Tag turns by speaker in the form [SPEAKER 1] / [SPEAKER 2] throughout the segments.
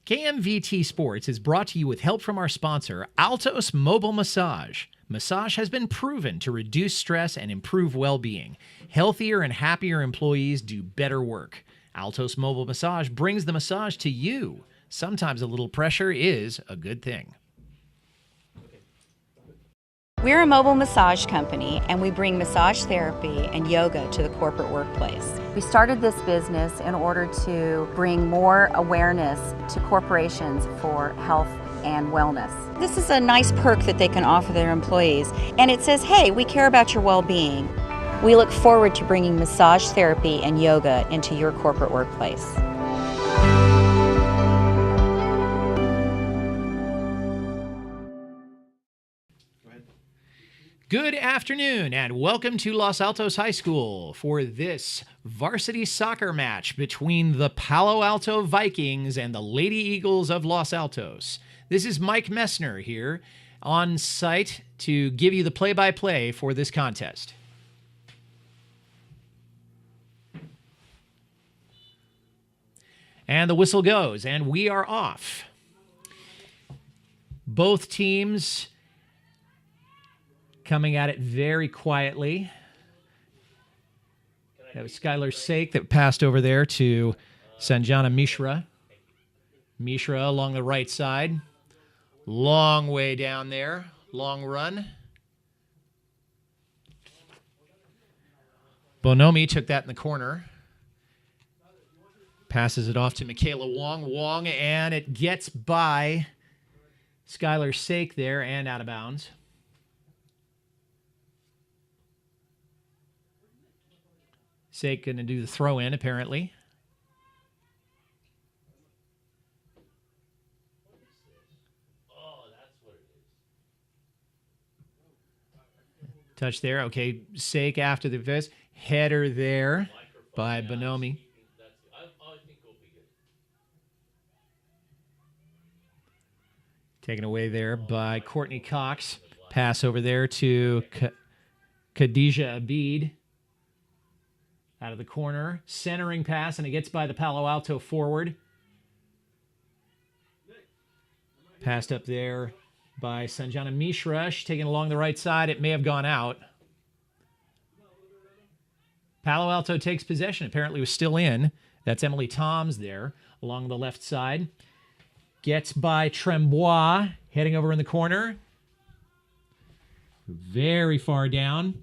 [SPEAKER 1] KMVT Sports is brought to you with help from our sponsor, Altos Mobile Massage. Massage has been proven to reduce stress and improve well-being. Healthier and happier employees do better work. Altos Mobile Massage brings the massage to you. Sometimes a little pressure is a good thing.
[SPEAKER 2] We're a mobile massage company, and we bring massage therapy and yoga to the corporate workplace. We started this business in order to bring more awareness to corporations for health and wellness. This is a nice perk that they can offer their employees, and it says, hey, we care about your well-being. We look forward to bringing massage therapy and yoga into your corporate workplace.
[SPEAKER 1] Good afternoon and welcome to Los Altos High School for this varsity soccer match between the Palo Alto Vikings and the Lady Eagles of Los Altos. This is Mike Messner here on site to give you the play-by-play for this contest. And the whistle goes, and we are off. Both teams coming at it very quietly. That was Skylar Sake that passed over there to Sanjana Mishra. Mishra along the right side. Long way down there. Long run. Bonomi took that in the corner. Passes it off to Michaela Wong. Wong, and it gets by Skylar Sake there and out of bounds. Sake going to do the throw-in, apparently. Touch there. Okay, Sake after the vest. Header there by Bonomi. Taken away there by Courtney Cox. Pass over there to Khadija Abid. Out of the corner, centering pass, and it gets by the Palo Alto forward. Passed up there by Sanjana Mishra. She's taken along the right side. It may have gone out. Palo Alto takes possession. Apparently was still in. That's Emily Toms there along the left side. Gets by Trembois, heading over in the corner. Very far down.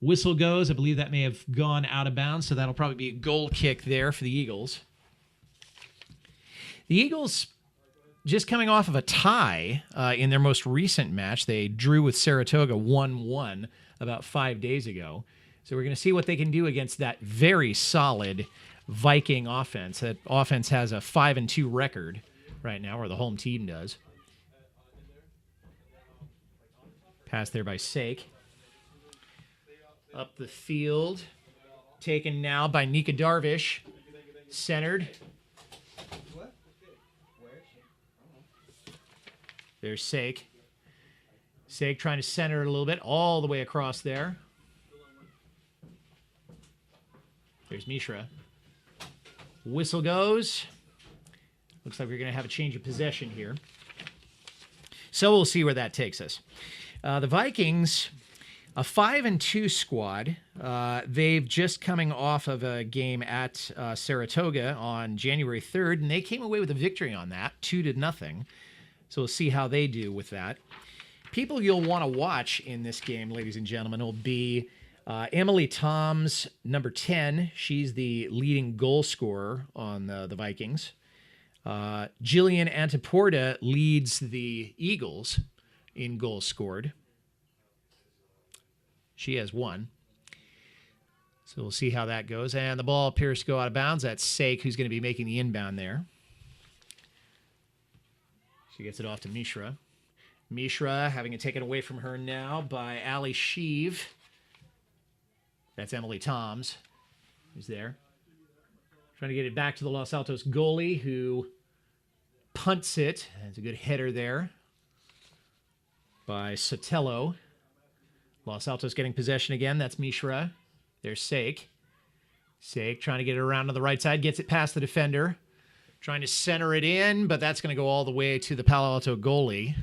[SPEAKER 1] Whistle goes. I believe that may have gone out of bounds, so that'll probably be a goal kick there for the Eagles. The Eagles, just coming off of a tie in their most recent match, they drew with Saratoga 1-1 about 5 days ago. So we're going to see what they can do against that very solid Viking offense. That offense has a 5-2 record right now, or the home team does. Pass there by Sake. Up the field, taken now by Nika Darvish, centered. There's Sake. Sake trying to center it a little bit, all the way across there. There's Mishra. Whistle goes. Looks like we're going to have a change of possession here. So we'll see where that takes us. The Vikings, a 5-2 squad. They've just coming off of a game at Saratoga on January 3rd, and they came away with a victory on that, 2-0. So we'll see how they do with that. People you'll want to watch in this game, ladies and gentlemen, will be Emily Toms, number 10. She's the leading goal scorer on the Vikings. Jillian Antiporta leads the Eagles in goals scored. She has 1. So we'll see how that goes. And the ball appears to go out of bounds. That's Sake, who's going to be making the inbound there. She gets it off to Mishra. Mishra having it taken away from her now by Ali Sheev. That's Emily Toms, who's there. Trying to get it back to the Los Altos goalie, who punts it. That's a good header there by Sotelo. Los Altos getting possession again. That's Mishra. There's Sake. Sake trying to get it around to the right side. Gets it past the defender. Trying to center it in, but that's going to go all the way to the Palo Alto goalie.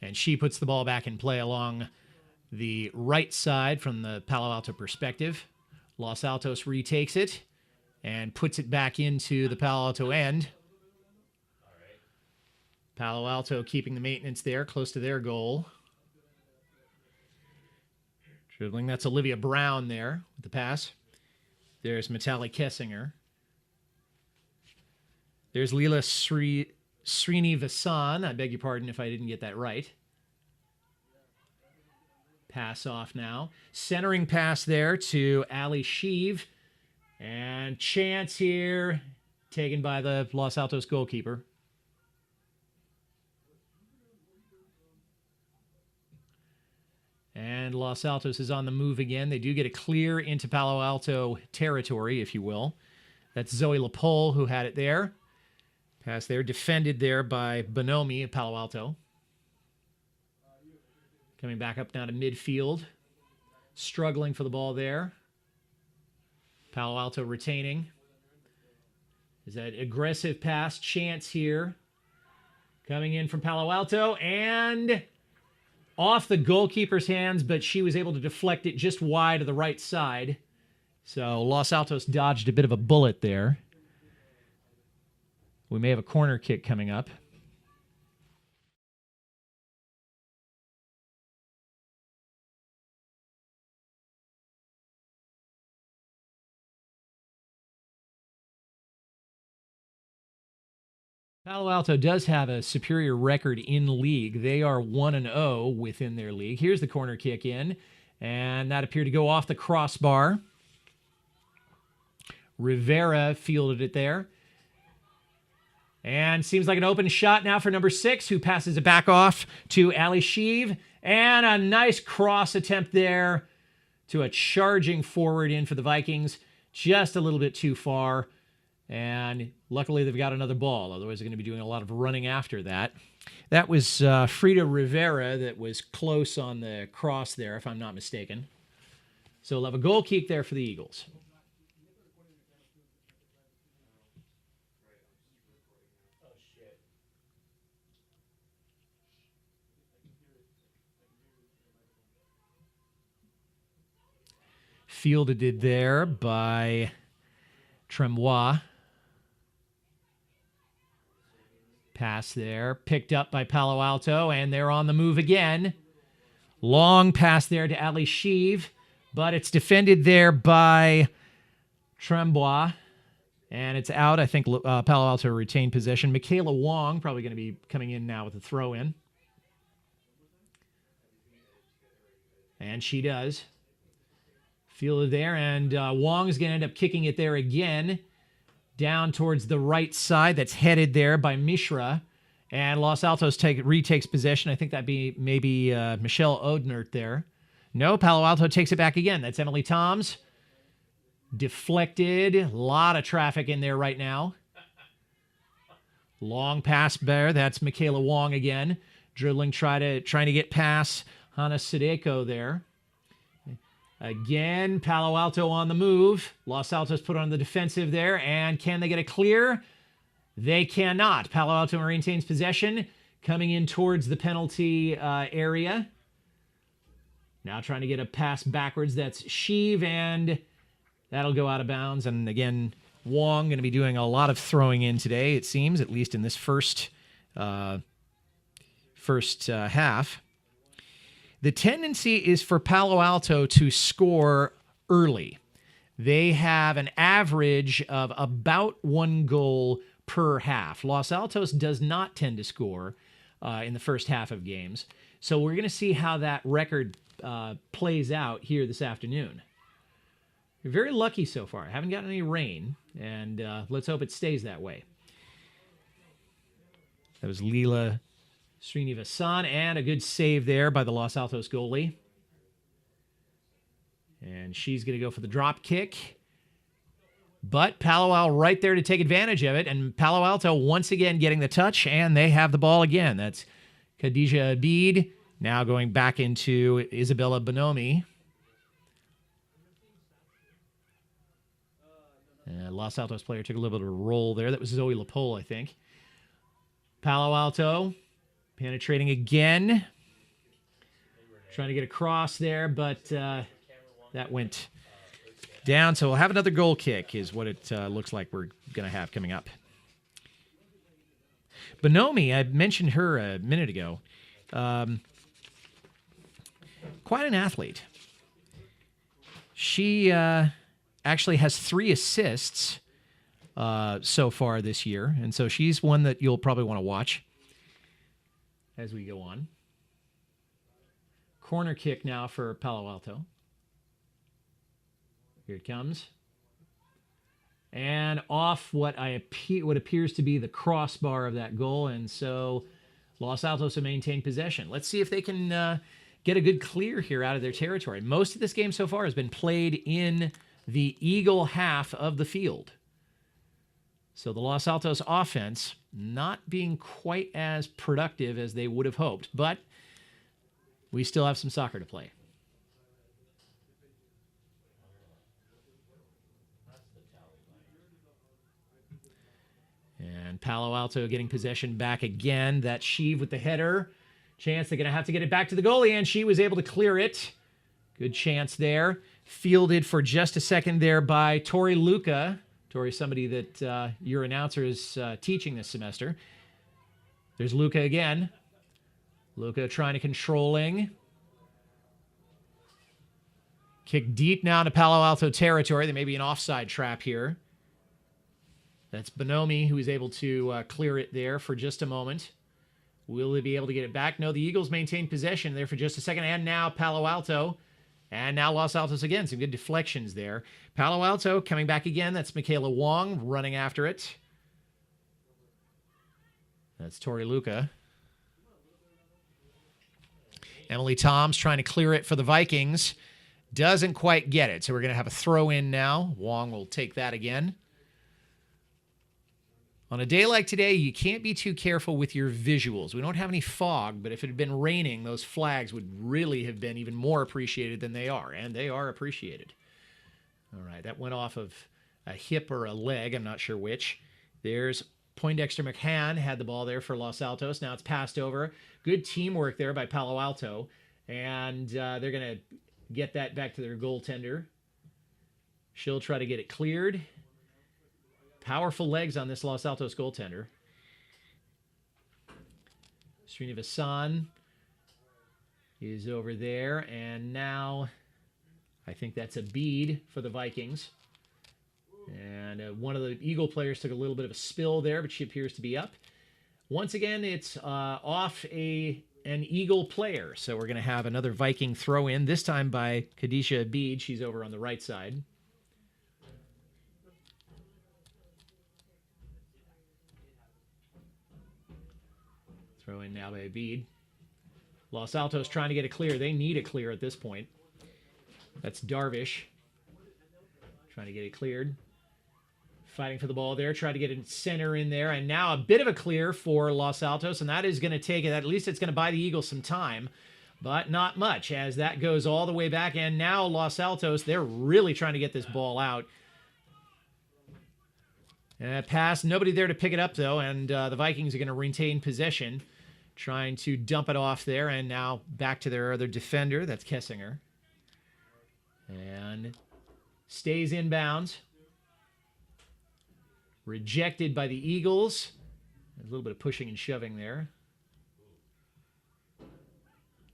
[SPEAKER 1] And she puts the ball back in play along the right side from the Palo Alto perspective. Los Altos retakes it and puts it back into the Palo Alto end. Palo Alto keeping the maintenance there, close to their goal. Dribbling, that's Olivia Brown there with the pass. There's Matali Kessinger. There's Leela Srinivasan. I beg your pardon if I didn't get that right. Pass off now. Centering pass there to Ali Sheev. And chance here taken by the Los Altos goalkeeper. And Los Altos is on the move again. They do get a clear into Palo Alto territory, if you will. That's Zoe LaPole who had it there. Pass there, defended there by Bonomi of Palo Alto. Coming back up now to midfield. Struggling for the ball there. Palo Alto retaining. Is that aggressive pass chance here. Coming in from Palo Alto and off the goalkeeper's hands, but she was able to deflect it just wide of the right side. So Los Altos dodged a bit of a bullet there. We may have a corner kick coming up. Palo Alto does have a superior record in league. They are 1-0 within their league. Here's the corner kick in, and that appeared to go off the crossbar. Rivera fielded it there. And seems like an open shot now for number 6, who passes it back off to Ali Sheev. And a nice cross attempt there to a charging forward in for the Vikings. Just a little bit too far. And luckily they've got another ball. Otherwise they're going to be doing a lot of running after that. That was Frida Rivera that was close on the cross there, if I'm not mistaken. So we'll have a goal kick there for the Eagles. Fielded there by Tremois. Pass there, picked up by Palo Alto, and they're on the move again. Long pass there to Ali Sheev, but it's defended there by Trembois, and it's out. I think Palo Alto retained possession. Michaela Wong probably going to be coming in now with a throw-in. And she does. Fielded there, and Wong is going to end up kicking it there again. Down towards the right side. That's headed there by Mishra. And Los Altos retakes possession. I think that'd be maybe Michelle Odnert there. No, Palo Alto takes it back again. That's Emily Toms. Deflected. A lot of traffic in there right now. Long pass there. That's Michaela Wong again. Dribbling, trying to get past Hana Sadeko there. Again, Palo Alto on the move. Los Altos put on the defensive there, and can they get a clear? They cannot. Palo Alto retains possession, coming in towards the penalty area. Now trying to get a pass backwards. That's Sheev, and that'll go out of bounds. And again, Wong going to be doing a lot of throwing in today, it seems, at least in this first half. The tendency is for Palo Alto to score early. They have an average of about 1 goal per half. Los Altos does not tend to score in the first half of games. So we're going to see how that record plays out here this afternoon. We're very lucky so far. Haven't gotten any rain, and let's hope it stays that way. That was Leela Srinivasan, and a good save there by the Los Altos goalie. And she's going to go for the drop kick. But Palo Alto right there to take advantage of it. And Palo Alto once again getting the touch, and they have the ball again. That's Khadija Abid now going back into Isabella Bonomi. Los Altos player took a little bit of a roll there. That was Zoe LaPole, I think. Palo Alto penetrating again. Trying to get across there, but that went down. So we'll have another goal kick is what it looks like we're going to have coming up. Bonomi, I mentioned her a minute ago. Quite an athlete. She actually has 3 assists so far this year, and so she's one that you'll probably want to watch as we go on. Corner kick now for Palo Alto. Here it comes. And off what appears to be the crossbar of that goal, and so Los Altos have maintained possession. Let's see if they can get a good clear here out of their territory. Most of this game so far has been played in the Eagle half of the field. So the Los Altos offense not being quite as productive as they would have hoped, but we still have some soccer to play. And Palo Alto getting possession back again. That Sheave with the header. Chance they're going to have to get it back to the goalie, and she was able to clear it. Good chance there. Fielded for just a second there by Tori Luca. Tori, somebody that your announcer is teaching this semester. There's Luca again. Luca trying to controlling. Kick deep now into Palo Alto territory. There may be an offside trap here. That's Bonomi who is able to clear it there for just a moment. Will they be able to get it back? No, the Eagles maintain possession there for just a second. And now Palo Alto. And now Los Altos again. Some good deflections there. Palo Alto coming back again. That's Michaela Wong running after it. That's Tori Luca. Emily Toms trying to clear it for the Vikings. Doesn't quite get it. So we're going to have a throw in now. Wong will take that again. On a day like today, you can't be too careful with your visuals. We don't have any fog, but if it had been raining, those flags would really have been even more appreciated than they are, and they are appreciated. All right, that went off of a hip or a leg, I'm not sure which. There's Poindexter McCann, had the ball there for Los Altos. Now it's passed over. Good teamwork there by Palo Alto, and they're going to get that back to their goaltender. She'll try to get it cleared. Powerful legs on this Los Altos goaltender. Srinivasan is over there, and now I think that's a bead for the Vikings. And one of the Eagle players took a little bit of a spill there, but she appears to be up. Once again, it's off an Eagle player, so we're going to have another Viking throw in, this time by Kadisha Bead. She's over on the right side. Throw in now by Bead. Los Altos trying to get it clear. They need a clear at this point. That's Darvish. Trying to get it cleared. Fighting for the ball there. Try to get it center in there. And now a bit of a clear for Los Altos. And that is going to take it. At least it's going to buy the Eagles some time. But not much as that goes all the way back. And now Los Altos, they're really trying to get this ball out. Pass. Nobody there to pick it up, though. And the Vikings are going to retain possession. Trying to dump it off there, and now back to their other defender. That's Kessinger. And stays inbounds. Rejected by the Eagles. A little bit of pushing and shoving there.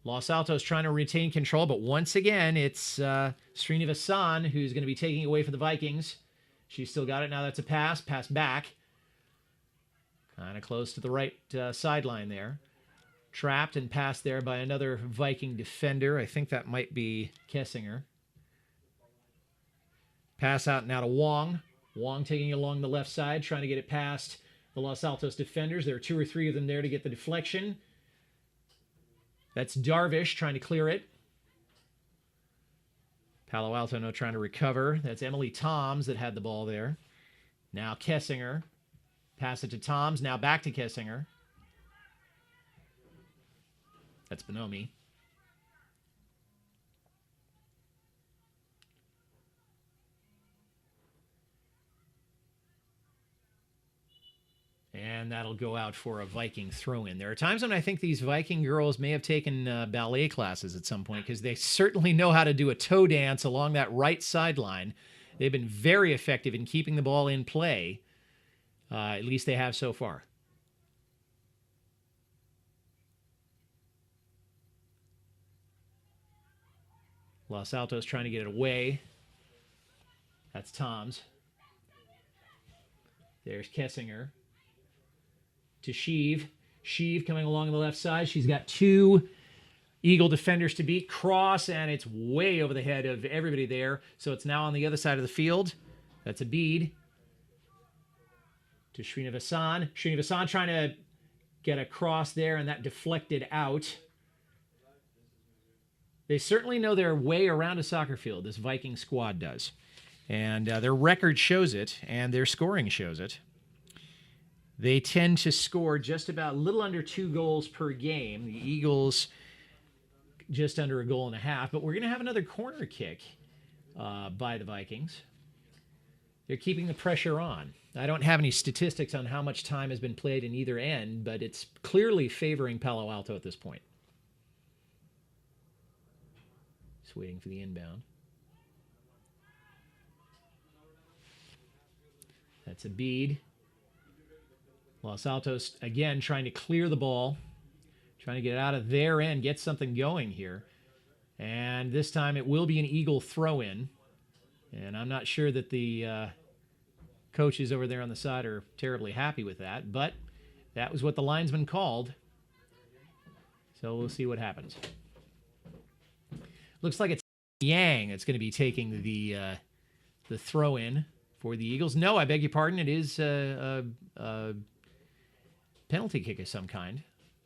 [SPEAKER 1] Los Altos trying to retain control, but once again, it's Srinivasan who's going to be taking away for the Vikings. She's still got it. Now that's a pass. Pass back. Kind of close to the right sideline there. Trapped and passed there by another Viking defender. I think that might be Kessinger. Pass out now to Wong. Wong taking it along the left side, trying to get it past the Los Altos defenders. There are 2 or 3 of them there to get the deflection. That's Darvish trying to clear it. Palo Alto now trying to recover. That's Emily Toms that had the ball there. Now Kessinger. Pass it to Toms. Now back to Kessinger. That's Bonomi. And that'll go out for a Viking throw-in. There are times when I think these Viking girls may have taken ballet classes at some point, because they certainly know how to do a toe dance along that right sideline. They've been very effective in keeping the ball in play. At least they have so far. Los Altos trying to get it away. That's Tom's. There's Kessinger. To Sheev. Sheev coming along on the left side. She's got two Eagle defenders to beat. Cross, and it's way over the head of everybody there. So it's now on the other side of the field. That's a bead. To Srinivasan. Srinivasan trying to get a cross there, and that deflected out. They certainly know their way around a soccer field, this Viking squad does. And their record shows it, and their scoring shows it. They tend to score just about a little under 2 goals per game. The Eagles just under 1.5 goals. But we're going to have another corner kick by the Vikings. They're keeping the pressure on. I don't have any statistics on how much time has been played in either end, but it's clearly favoring Palo Alto at this point. Just waiting for the inbound. That's a bead. Los Altos, again, trying to clear the ball. Trying to get it out of their end, get something going here. And this time it will be an Eagle throw-in. And I'm not sure that the coaches over there on the side are terribly happy with that. But that was what the linesman called. So we'll see what happens. Looks like it's Yang that's going to be taking the throw-in for the Eagles. No, I beg your pardon. It is a penalty kick of some kind.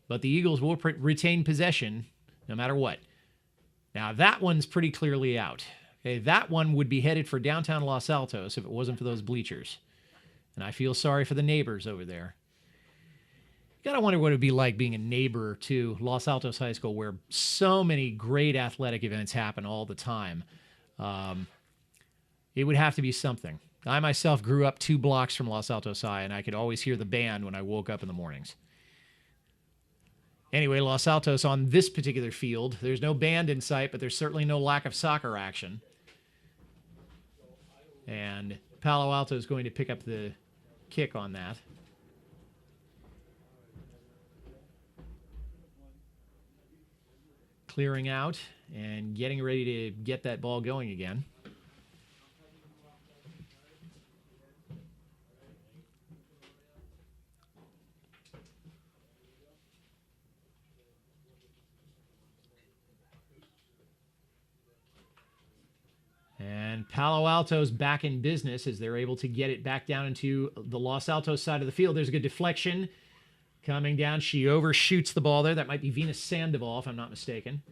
[SPEAKER 1] But the Eagles will retain possession no matter what. Now, that one's pretty clearly out. Okay, that one would be headed for downtown Los Altos if it wasn't for those bleachers. And I feel sorry for the neighbors over there. You gotta wonder what it would be like being a neighbor to Los Altos High School, where so many great athletic events happen all the time. It would have to be something. I myself grew up 2 blocks from Los Altos High, and I could always hear the band when I woke up in the mornings. Anyway, Los Altos on this particular field, there's no band in sight, but there's certainly no lack of soccer action. And Palo Alto is going to pick up the kick on that. Clearing out and getting ready to get that ball going again. And Palo Alto's back in business as they're able to get it back down into the Los Altos side of the field. There's a good deflection coming down. She overshoots the ball there. That might be Venus Sandoval, if I'm not mistaken.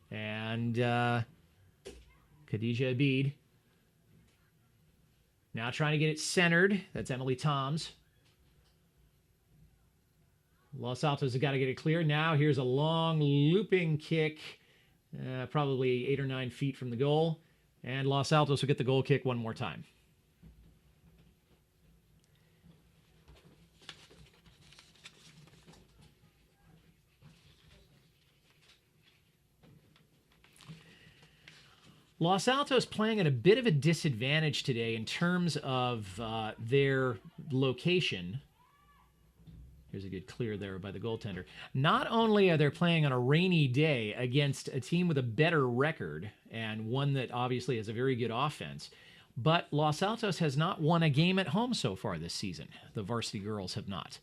[SPEAKER 1] And Khadija Abid. Now trying to get it centered. That's Emily Toms. Los Altos have got to get it clear. Now here's a long looping kick, probably 8 or 9 feet from the goal. And Los Altos will get the goal kick one more time. Los Altos playing at a bit of a disadvantage today in terms of their location. Here's a good clear there by the goaltender. Not only are they playing on a rainy day against a team with a better record and one that obviously has a very good offense, but Los Altos has not won a game at home so far this season. The varsity girls have not.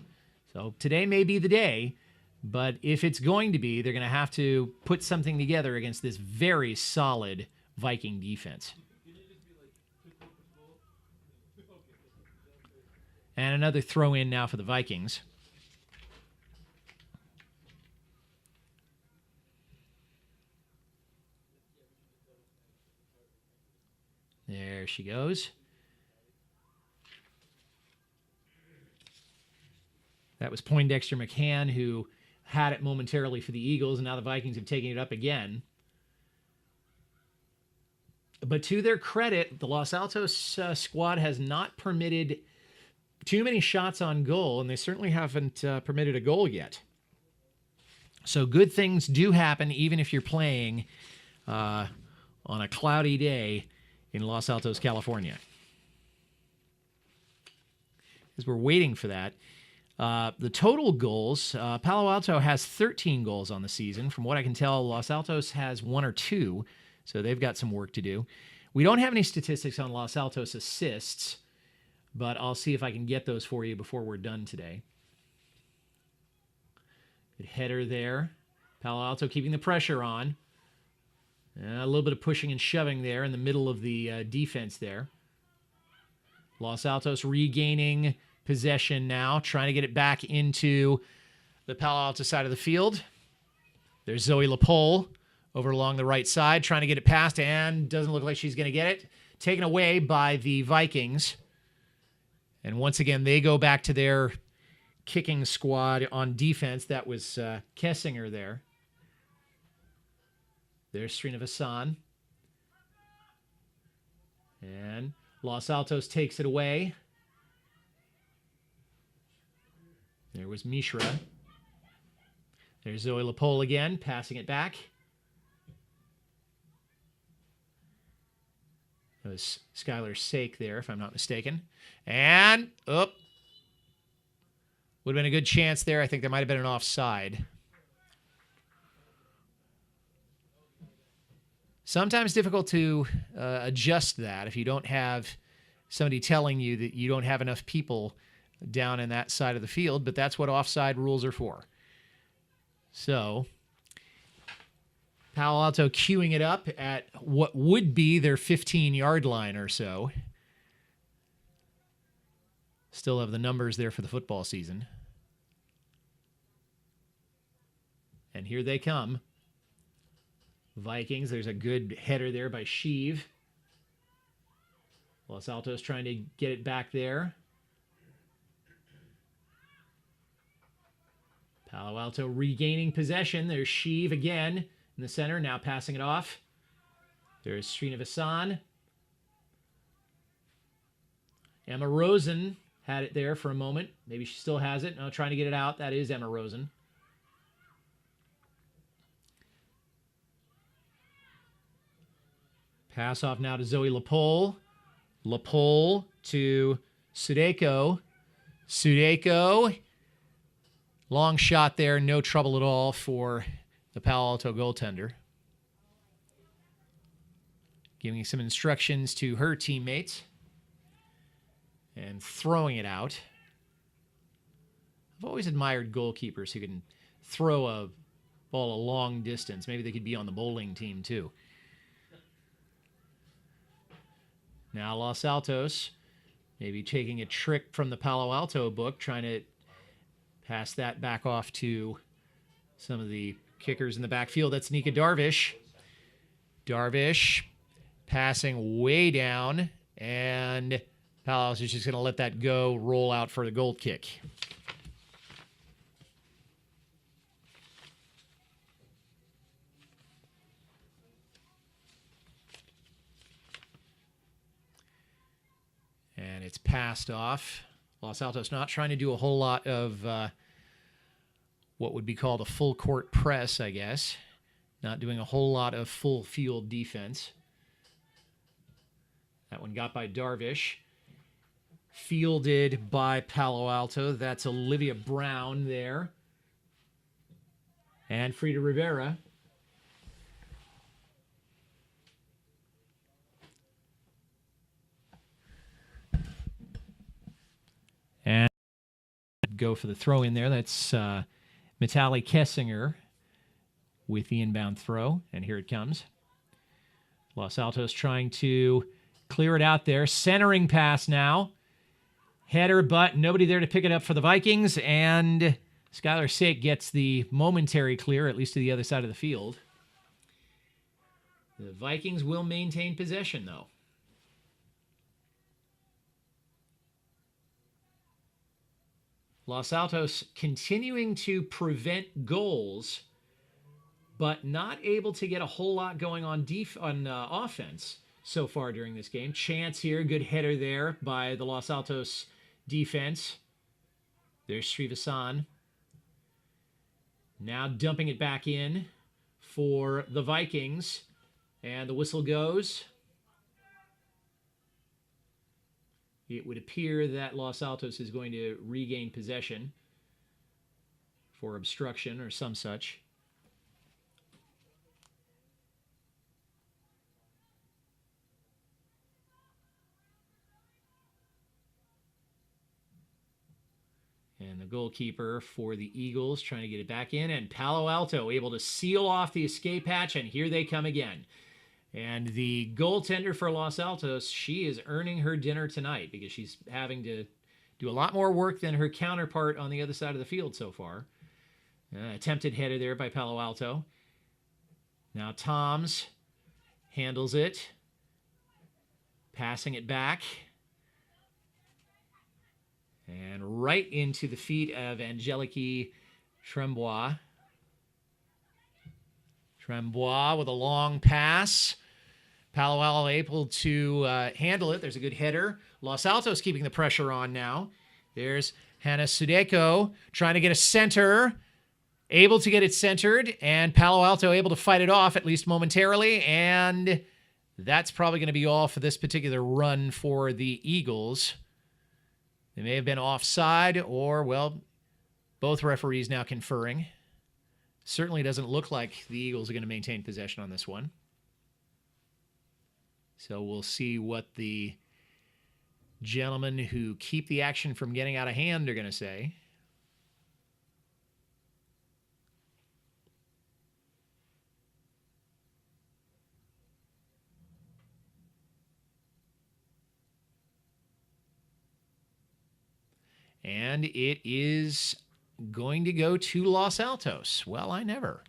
[SPEAKER 1] So today may be the day, but if it's going to be, they're going to have to put something together against this very solid Viking defense. And another throw in now for the Vikings. There she goes. That was Poindexter McCann who had it momentarily for the Eagles, and now the Vikings have taken it up again. But to their credit, the Los Altos squad has not permitted too many shots on goal, and they certainly haven't permitted a goal yet. So good things do happen even if you're playing on a cloudy day in Los Altos, California. As we're waiting for that, the total goals, Palo Alto has 13 goals on the season. From what I can tell, Los Altos has 1 or 2, so they've got some work to do. We don't have any statistics on Los Altos assists, but I'll see if I can get those for you before we're done today. Good header there. Palo Alto keeping the pressure on. A little bit of pushing and shoving there in the middle of the defense there. Los Altos regaining possession now, trying to get it back into the Palo Alto side of the field. There's Zoe LaPole over along the right side, trying to get it past, and doesn't look like she's going to get it. Taken away by the Vikings. And once again, they go back to their kicking squad on defense. That was Kessinger there. There's Srina Vasan. And Los Altos takes it away. There was Mishra. There's Zoe LaPole again, passing it back. That was Skylar Sake there, if I'm not mistaken. And, would have been a good chance there. I think there might have been an offside. Sometimes difficult to adjust that if you don't have somebody telling you that you don't have enough people down in that side of the field, but that's what offside rules are for. So, Palo Alto queuing it up at what would be their 15-yard line or so. Still have the numbers there for the football season. And here they come. Vikings, there's a good header there by Sheev. Los Altos trying to get it back there. Palo Alto regaining possession. There's Sheev again in the center, now passing it off. There's Srina Vasan. Emma Rosen had it there for a moment. Maybe she still has it. No, trying to get it out. That is Emma Rosen. Pass off now to Zoe LaPole. LaPole to Sudeko. Sudeko. Long shot there. No trouble at all for the Palo Alto goaltender. Giving some instructions to her teammates. And throwing it out. I've always admired goalkeepers who can throw a ball a long distance. Maybe they could be on the bowling team too. Now Los Altos, maybe taking a trick from the Palo Alto book, trying to pass that back off to some of the kickers in the backfield. That's Nika Darvish. Darvish passing way down, and Palo Alto is just going to let that go, roll out for the goal kick. And it's passed off. Los Altos not trying to do a whole lot of what would be called a full court press, I guess. Not doing a whole lot of full field defense. That one got by Darvish. Fielded by Palo Alto. That's Olivia Brown there. And Frida Rivera. And go for the throw in there. That's Mitali Kessinger with the inbound throw. And here it comes. Los Altos trying to clear it out there. Centering pass now. Header, but nobody there to pick it up for the Vikings. And Skylar Sake gets the momentary clear, at least to the other side of the field. The Vikings will maintain possession, though. Los Altos continuing to prevent goals, but not able to get a whole lot going on offense so far during this game. Chance here, good header there by the Los Altos defense. There's Srivasan. Now dumping it back in for the Vikings. And the whistle goes. It would appear that Los Altos is going to regain possession for obstruction or some such. And the goalkeeper for the Eagles trying to get it back in. And Palo Alto able to seal off the escape hatch. And here they come again. And the goaltender for Los Altos, she is earning her dinner tonight because she's having to do a lot more work than her counterpart on the other side of the field so far. Attempted header there by Palo Alto. Now Toms handles it. Passing it back. And right into the feet of Angelique Trembois. Trembois with a long pass. Palo Alto able to handle it. There's a good header. Los Altos keeping the pressure on now. There's Hannah Sudeko trying to get a center. Able to get it centered. And Palo Alto able to fight it off, at least momentarily. And that's probably going to be all for this particular run for the Eagles. They may have been offside or, well, both referees now conferring. Certainly doesn't look like the Eagles are going to maintain possession on this one. So we'll see what the gentlemen who keep the action from getting out of hand are going to say. And it is going to go to Los Altos. Well, I never.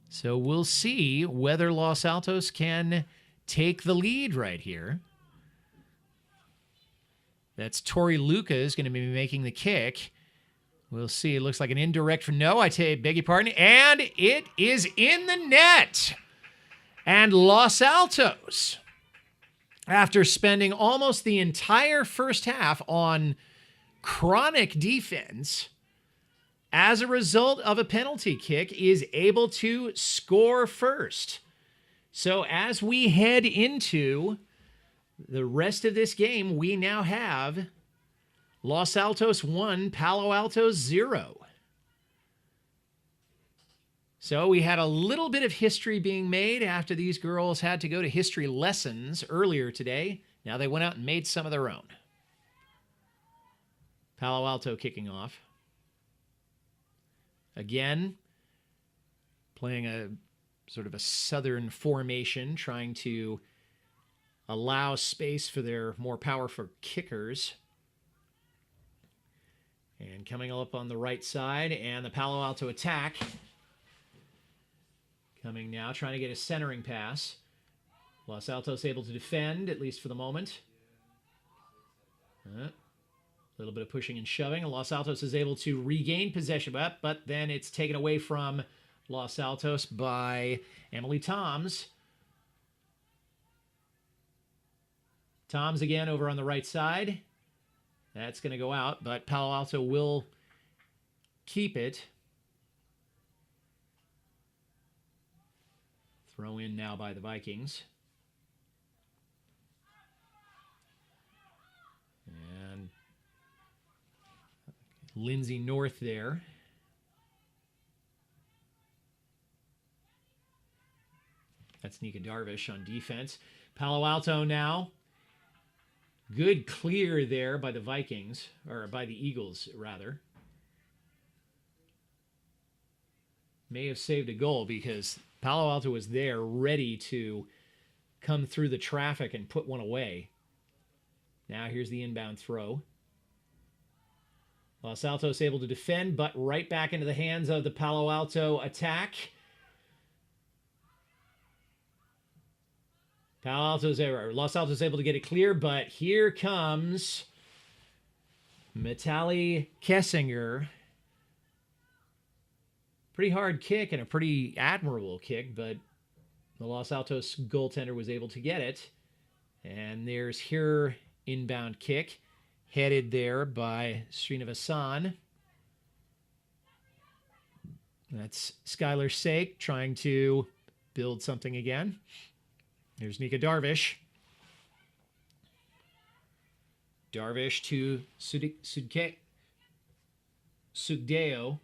[SPEAKER 1] So we'll see whether Los Altos can take the lead right here. That's Tori Luca is going to be making the kick. We'll see. It looks like an indirect. No, I beg your pardon. And it is in the net. And Los Altos, after spending almost the entire first half on chronic defense, as a result of a penalty kick, is able to score first. So as we head into the rest of this game, we now have Los Altos 1, Palo Alto 0. So we had a little bit of history being made after these girls had to go to history lessons earlier today. Now they went out and made some of their own. Palo Alto kicking off. Again, playing a sort of a southern formation, trying to allow space for their more powerful kickers. And coming up on the right side, and the Palo Alto attack. Coming now, trying to get a centering pass. Los Altos able to defend, at least for the moment. A little bit of pushing and shoving. And Los Altos is able to regain possession, but then it's taken away from Los Altos by Emily Toms. Toms again over on the right side. That's going to go out, but Palo Alto will keep it. Throw in now by the Vikings. And Lindsay North there. That's Nika Darvish on defense. Palo Alto now. Good clear there by the Vikings, or by the Eagles, rather. May have saved a goal because Palo Alto was there ready to come through the traffic and put one away. Now here's the inbound throw. Los Altos able to defend, but right back into the hands of the Palo Alto attack. Los Altos able to get it clear, but here comes Mitali Kessinger. Pretty hard kick and a pretty admirable kick, but the Los Altos goaltender was able to get it. And there's here inbound kick, headed there by Srinivasan. That's Skylar Sake trying to build something again. There's Nika Darvish. Darvish to Sugdeo.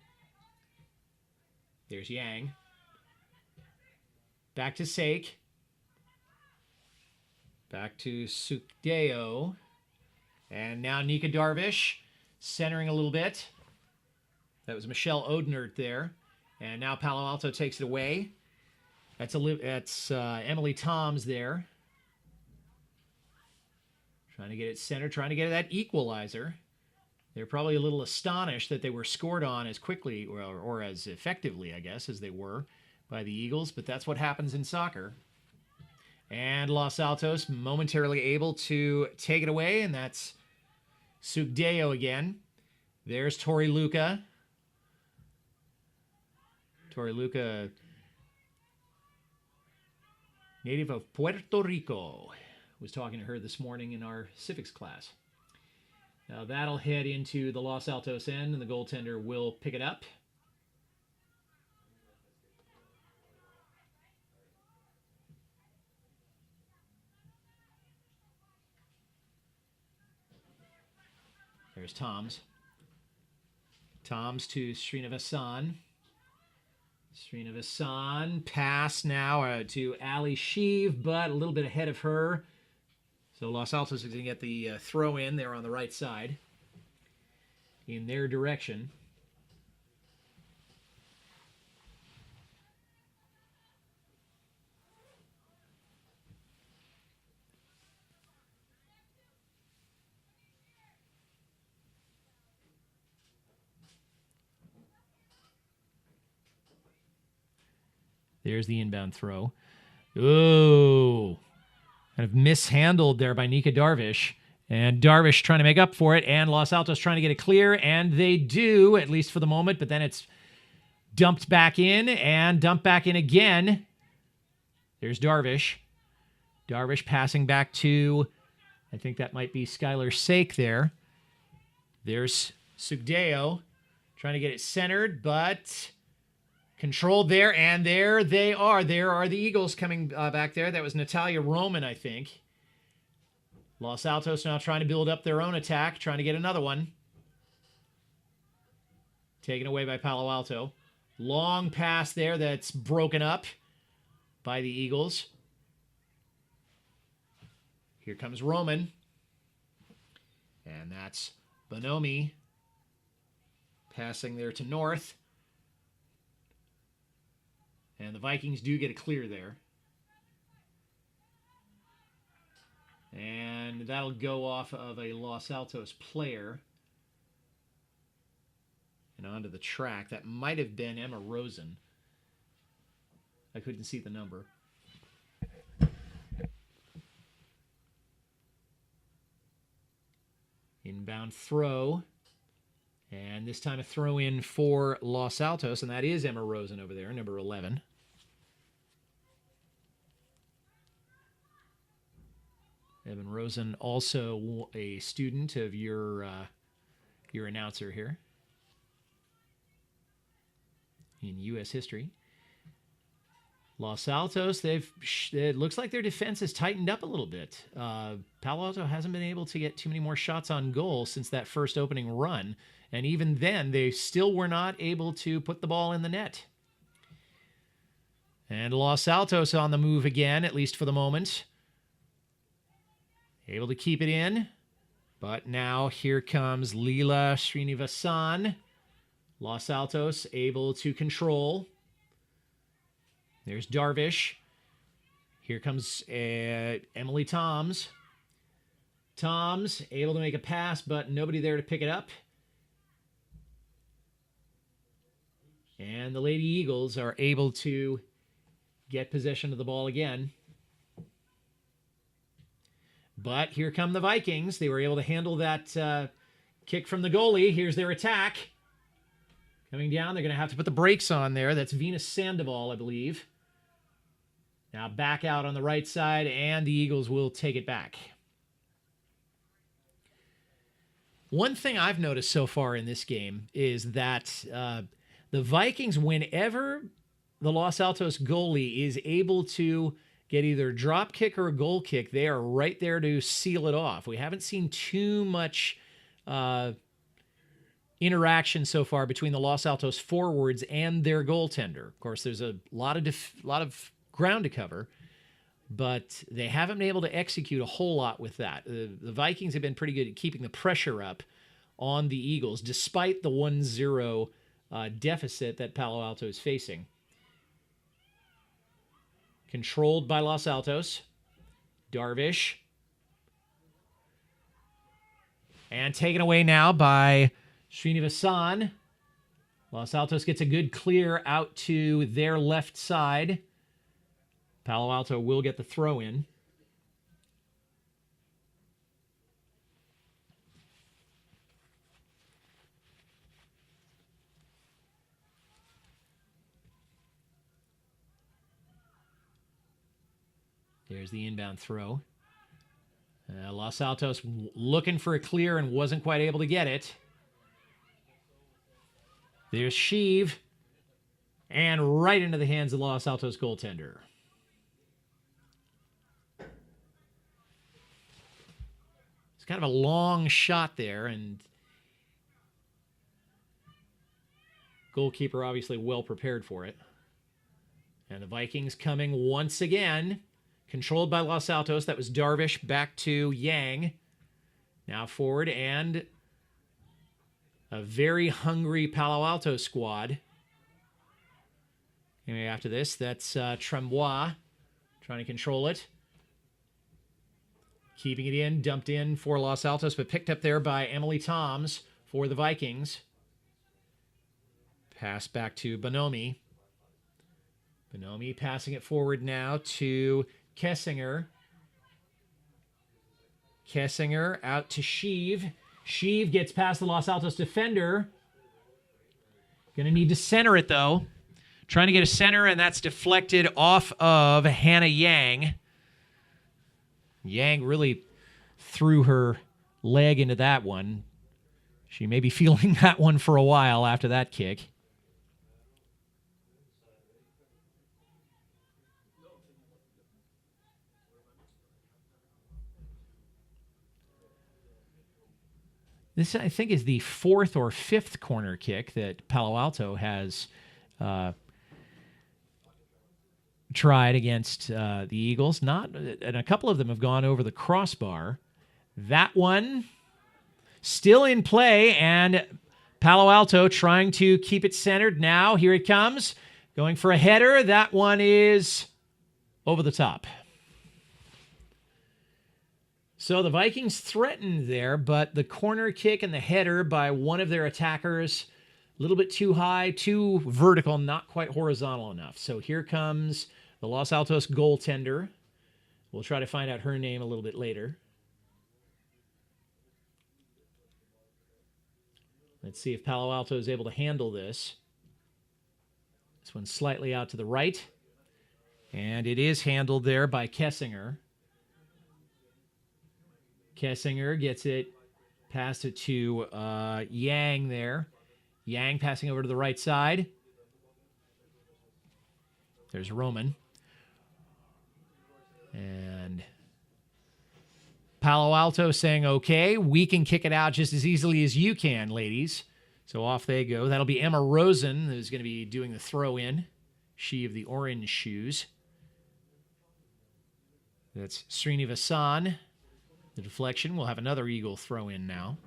[SPEAKER 1] There's Yang. Back to Sake. Back to Sugdeo. And now Nika Darvish centering a little bit. That was Michelle Odenert there. And now Palo Alto takes it away. That's Emily Toms there. Trying to get it centered, trying to get that equalizer. They're probably a little astonished that they were scored on as quickly or as effectively, I guess, as they were by the Eagles. But that's what happens in soccer. And Los Altos momentarily able to take it away. And that's Sugdeo again. There's Tori Luca. Tori Luca, native of Puerto Rico. Was talking to her this morning in our civics class. Now that'll head into the Los Altos end, and the goaltender will pick it up. There's Toms. Toms to Srinivasan. Srinivasan, pass now to Ali Sheev, but a little bit ahead of her. So Los Altos is going to get the throw in there on the right side in their direction. There's the inbound throw. Ooh. Kind of mishandled there by Nika Darvish. And Darvish trying to make up for it. And Los Altos trying to get it clear. And they do, at least for the moment. But then it's dumped back in. And dumped back in again. There's Darvish. Darvish passing back to, I think that might be Skylar Sake there. There's Sugdeo trying to get it centered. But controlled there, and there they are. There are the Eagles coming back there. That was Natalia Roman, I think. Los Altos now trying to build up their own attack, trying to get another one. Taken away by Palo Alto. Long pass there that's broken up by the Eagles. Here comes Roman. And that's Bonomi passing there to North. And the Vikings do get a clear there. And that'll go off of a Los Altos player. And onto the track. That might have been Emma Rosen. I couldn't see the number. Inbound throw. And this time a throw in for Los Altos, and that is Emma Rosen over there, number 11. Evan Rosen, also a student of your announcer here in U.S. history. Los Altos, it looks like their defense has tightened up a little bit. Palo Alto hasn't been able to get too many more shots on goal since that first opening run. And even then, they still were not able to put the ball in the net. And Los Altos on the move again, at least for the moment. Able to keep it in. But now here comes Leela Srinivasan. Los Altos able to control. There's Darvish. Here comes Emily Toms. Toms able to make a pass, but nobody there to pick it up. And the Lady Eagles are able to get possession of the ball again. But here come the Vikings. They were able to handle that kick from the goalie. Here's their attack. Coming down, they're going to have to put the brakes on there. That's Venus Sandoval, I believe. Now back out on the right side, and the Eagles will take it back. One thing I've noticed so far in this game is that the Vikings, whenever the Los Altos goalie is able to get either a drop kick or a goal kick, they are right there to seal it off. We haven't seen too much interaction so far between the Los Altos forwards and their goaltender. Of course, there's a lot of ground to cover, but they haven't been able to execute a whole lot with that. The Vikings have been pretty good at keeping the pressure up on the Eagles, despite the 1-0 deficit that Palo Alto is facing. Controlled by Los Altos. Darvish. And taken away now by Srinivasan. Los Altos gets a good clear out to their left side. Palo Alto will get the throw in. There's the inbound throw. Los Altos looking for a clear and wasn't quite able to get it. There's Sheev. And right into the hands of the Los Altos goaltender. It's kind of a long shot there, and goalkeeper obviously well prepared for it. And the Vikings coming once again. Controlled by Los Altos. That was Darvish back to Yang. Now forward, and a very hungry Palo Alto squad. Anyway, after this, that's Trembois trying to control it. Keeping it in, dumped in for Los Altos, but picked up there by Emily Toms for the Vikings. Pass back to Bonomi. Bonomi passing it forward now to Kessinger. Kessinger out to Sheev. Sheev gets past the Los Altos defender. Going to need to center it, though. Trying to get a center, and that's deflected off of Hannah Yang. Yang really threw her leg into that one. She may be feeling that one for a while after that kick. This, I think, is the fourth or fifth corner kick that Palo Alto has tried against the Eagles. And a couple of them have gone over the crossbar. That one still in play, and Palo Alto trying to keep it centered now. Here it comes, going for a header. That one is over the top. So the Vikings threatened there, but the corner kick and the header by one of their attackers, a little bit too high, too vertical, not quite horizontal enough. So here comes the Los Altos goaltender. We'll try to find out her name a little bit later. Let's see if Palo Alto is able to handle this. This one's slightly out to the right. And it is handled there by Kessinger. Kessinger gets it, passed it to Yang there. Yang passing over to the right side. There's Roman. And Palo Alto saying, okay, we can kick it out just as easily as you can, ladies. So off they go. That'll be Emma Rosen who's going to be doing the throw-in. She of the orange shoes. That's Srinivasan. The deflection. We'll have another Eagle throw in now.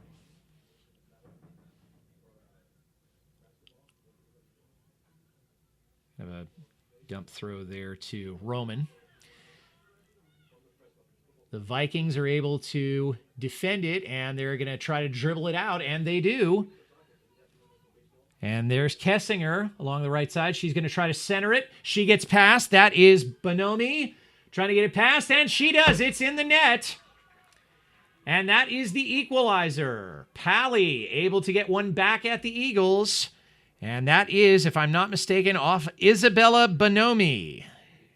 [SPEAKER 1] Have a dump throw there to Roman. The Vikings are able to defend it, and they're going to try to dribble it out, and they do. And there's Kessinger along the right side. She's going to try to center it. She gets past. That is Bonomi trying to get it past, and she does. It's in the net. And that is the equalizer. Pally able to get one back at the Eagles. And that is, if I'm not mistaken, off Isabella Bonomi.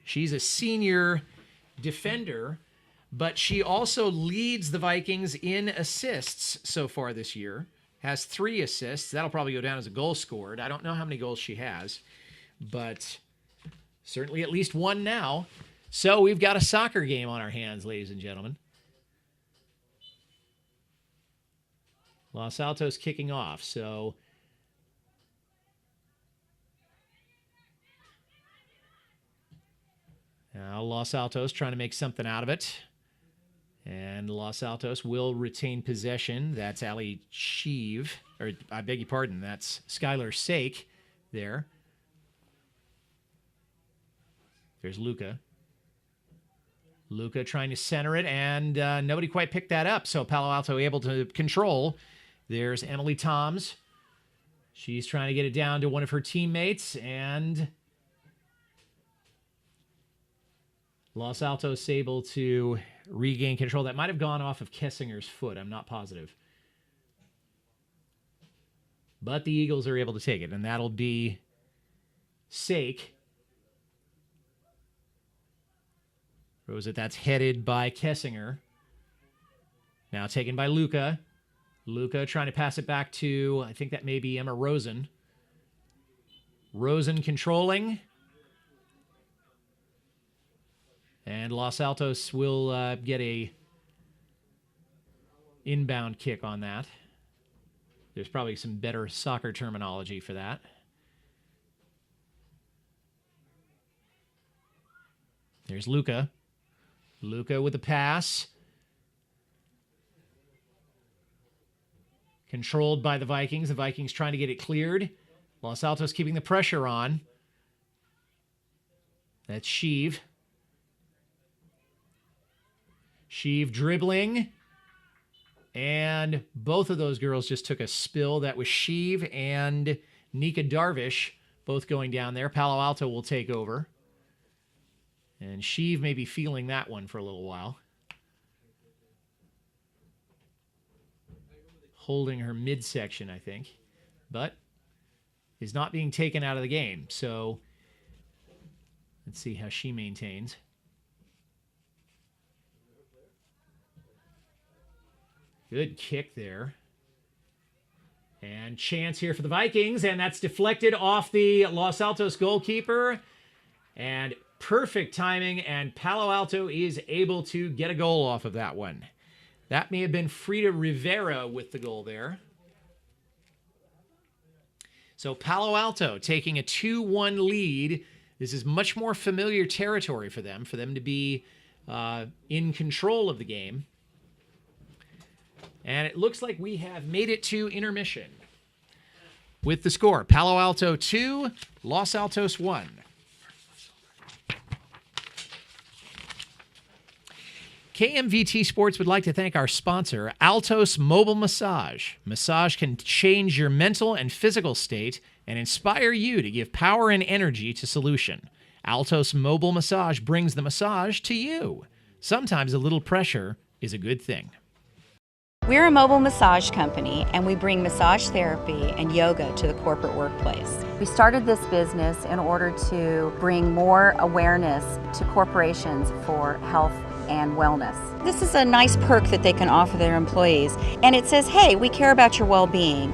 [SPEAKER 1] She's a senior defender. but she also leads the Vikings in assists so far this year. Has 3 assists. That'll probably go down as a goal scored. I don't know how many goals she has, but certainly at least 1 now. So we've got a soccer game on our hands, ladies and gentlemen. Los Altos kicking off. So now Los Altos trying to make something out of it. And Los Altos will retain possession. That's Ali Sheev, or I beg your pardon, that's Skylar Sake there. There's Luca. Luca trying to center it, and nobody quite picked that up. So Palo Alto able to control. There's Emily Toms. She's trying to get it down to one of her teammates, and Los Altos able to regain control. That might have gone off of Kessinger's foot. I'm not positive. But the Eagles are able to take it, and that'll be Sake. Or was it? That's headed by Kessinger. Now taken by Luca. Luca trying to pass it back to, I think that may be Emma Rosen. Rosen controlling. And Los Altos will get a inbound kick on that. There's probably some better soccer terminology for that. There's Luca. Luca with the pass. Controlled by the Vikings. The Vikings trying to get it cleared. Los Altos keeping the pressure on. That's Sheev. Sheev dribbling. And both of those girls just took a spill. That was Sheev and Nika Darvish both going down there. Palo Alto will take over. And Sheev may be feeling that one for a little while. Holding her midsection, I think. But is not being taken out of the game. So let's see how she maintains. Good kick there. And chance here for the Vikings. And that's deflected off the Los Altos goalkeeper. And perfect timing, and Palo Alto is able to get a goal off of that one. That may have been Frida Rivera with the goal there. So Palo Alto taking a 2-1 lead. This is much more familiar territory for them to be in control of the game. And it looks like we have made it to intermission with the score. Palo Alto 2, Los Altos 1. KMVT Sports would like to thank our sponsor, Altos Mobile Massage. Massage can change your mental and physical state and inspire you to give power and energy to solution. Altos Mobile Massage brings the massage to you. Sometimes a little pressure is a good thing.
[SPEAKER 2] We're a mobile massage company, and we bring massage therapy and yoga to the corporate workplace. We started this business in order to bring more awareness to corporations for health and wellness. This is a nice perk that they can offer their employees, and it says, hey, we care about your well-being.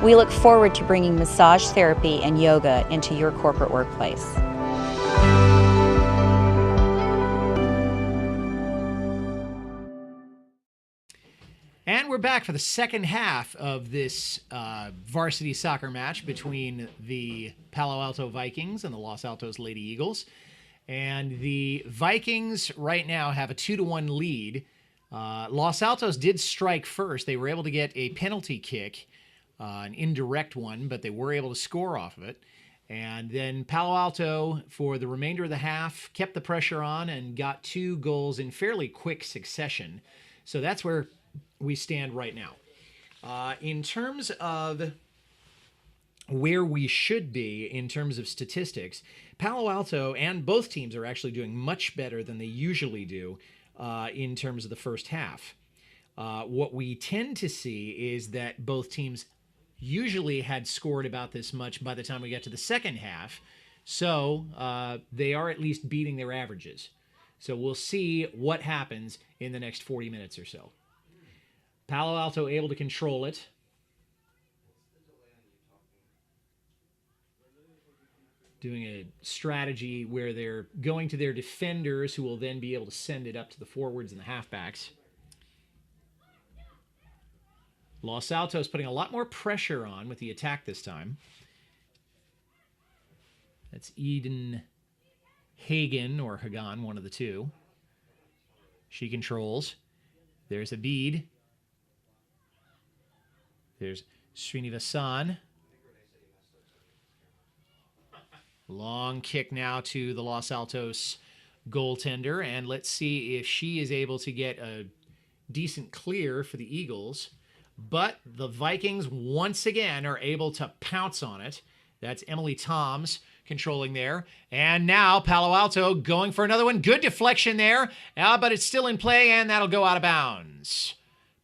[SPEAKER 2] We look forward to bringing massage therapy and yoga into your corporate workplace.
[SPEAKER 1] And we're back for the second half of this varsity soccer match between the Palo Alto Vikings and the Los Altos Lady Eagles. And the Vikings right now have a 2-1 lead. Los Altos did strike first. They were able to get a penalty kick, an indirect one, but they were able to score off of it. And then Palo Alto, for the remainder of the half, kept the pressure on and got 2 goals in fairly quick succession. So that's where we stand right now. In terms of where we should be in terms of statistics, Palo Alto and both teams are actually doing much better than they usually do in terms of the first half. What we tend to see is that both teams usually had scored about this much by the time we get to the second half, so they are at least beating their averages. So we'll see what happens in the next 40 minutes or so. Palo Alto able to control it. Doing a strategy where they're going to their defenders, who will then be able to send it up to the forwards and the halfbacks. Los Altos putting a lot more pressure on with the attack this time. That's Eden Hagan or Hagan, one of the two. She controls. There's Abid. There's Srinivasan. Long kick now to the Los Altos goaltender, and let's see if she is able to get a decent clear for the Eagles. But the Vikings once again are able to pounce on it. That's Emily Toms controlling there. And now Palo Alto going for another one. Good deflection there, but it's still in play, and that'll go out of bounds.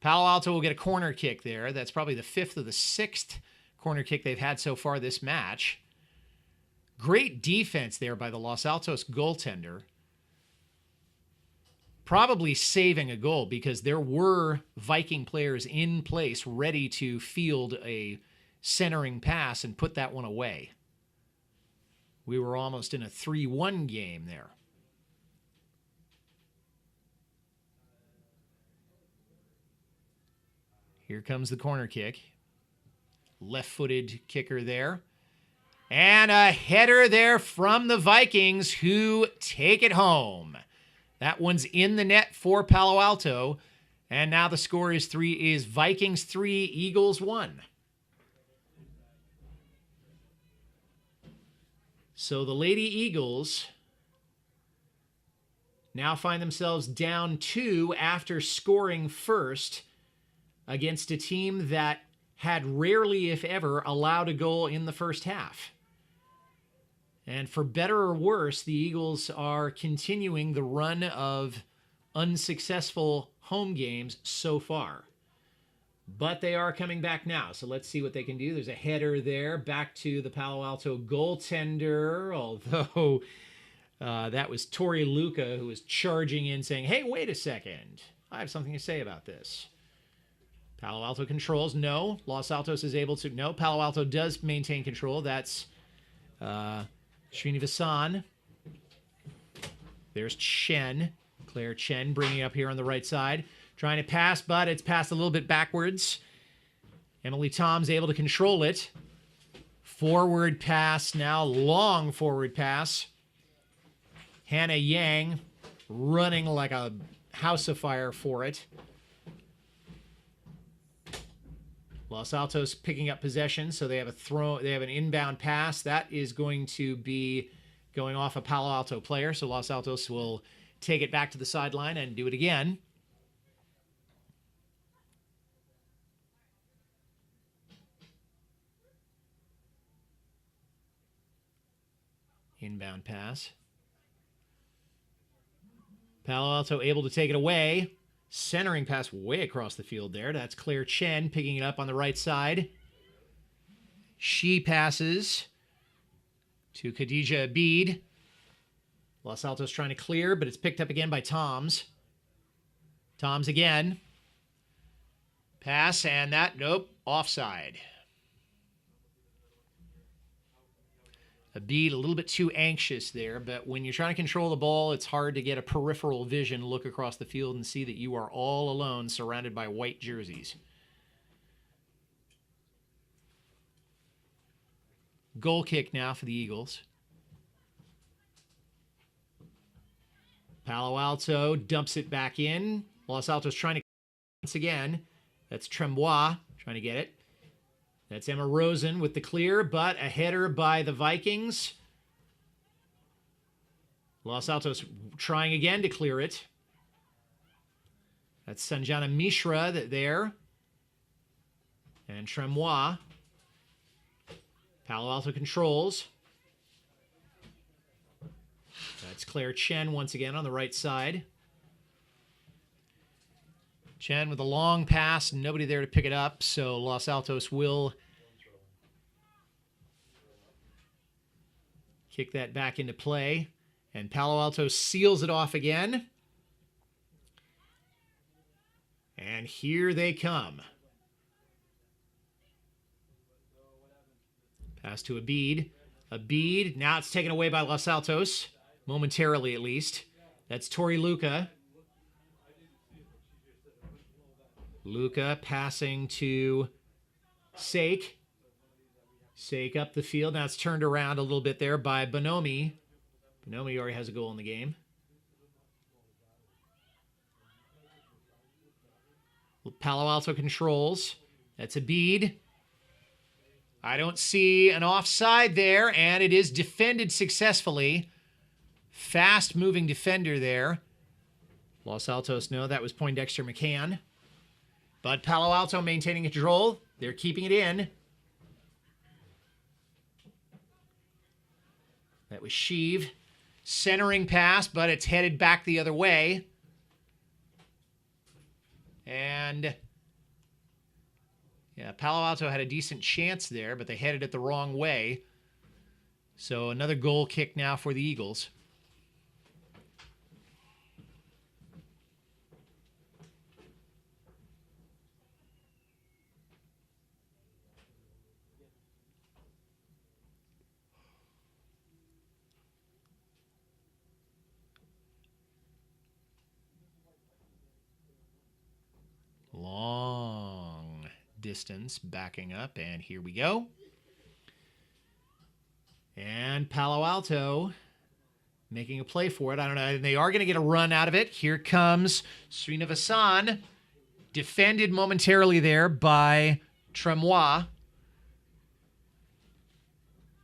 [SPEAKER 1] Palo Alto will get a corner kick there. That's probably the 5th or the 6th corner kick they've had so far this match. Great defense there by the Los Altos goaltender. Probably saving a goal, because there were Viking players in place ready to field a centering pass and put that one away. We were almost in a 3-1 game there. Here comes the corner kick. Left-footed kicker there. And a header there from the Vikings, who take it home. That one's in the net for Palo Alto. And now the score is Vikings 3, Eagles 1. So the Lady Eagles now find themselves down 2 after scoring first against a team that had rarely, if ever, allowed a goal in the first half. And for better or worse, the Eagles are continuing the run of unsuccessful home games so far. But they are coming back now, so let's see what they can do. There's a header there, back to the Palo Alto goaltender, although that was Tori Luca, who was charging in saying, hey, wait a second, I have something to say about this. Palo Alto controls, no. Los Altos is able to, no. Palo Alto does maintain control. That's Srinivasan. There's Chen. Claire Chen bringing up here on the right side. Trying to pass, but it's passed a little bit backwards. Emily Tom's able to control it. Forward pass now, long forward pass. Hannah Yang running like a house of fire for it. Los Altos picking up possession, so they have an inbound pass. That is going to be going off a Palo Alto player, so Los Altos will take it back to the sideline and do it again. Inbound pass. Palo Alto able to take it away. Centering pass way across the field there. That's Claire Chen picking it up on the right side. She passes to Khadija Abid. Los Altos trying to clear, but it's picked up again by Toms. Toms again. Pass, and that, nope, offside. Abid a little bit too anxious there, but when you're trying to control the ball, it's hard to get a peripheral vision, look across the field, and see that you are all alone surrounded by white jerseys. Goal kick now for the Eagles. Palo Alto dumps it back in. Los Altos trying to once again. That's Trembois trying to get it. That's Emma Rosen with the clear, but a header by the Vikings. Los Altos trying again to clear it. That's Sanjana Mishra there. And Trembois. Palo Alto controls. That's Claire Chen once again on the right side. Chen with a long pass, nobody there to pick it up, so Los Altos will kick that back into play. And Palo Alto seals it off again. And here they come. Pass to Abid. Abid. Now it's taken away by Los Altos. Momentarily, at least. That's Tori Luca. Luca passing to Sake. Sake up the field. Now it's turned around a little bit there by Bonomi. Bonomi already has a goal in the game. Palo Alto controls. That's Abid. I don't see an offside there, and it is defended successfully. Fast-moving defender there. Los Altos, no, that was Poindexter McCann. But Palo Alto maintaining control. They're keeping it in. That was Sheev. Centering pass, but it's headed back the other way. And yeah, Palo Alto had a decent chance there, but they headed it the wrong way. So another goal kick now for the Eagles. Long distance backing up, and here we go. And Palo Alto making a play for it. I don't know. They are going to get a run out of it. Here comes Srinivasan. Defended momentarily there by Tremois.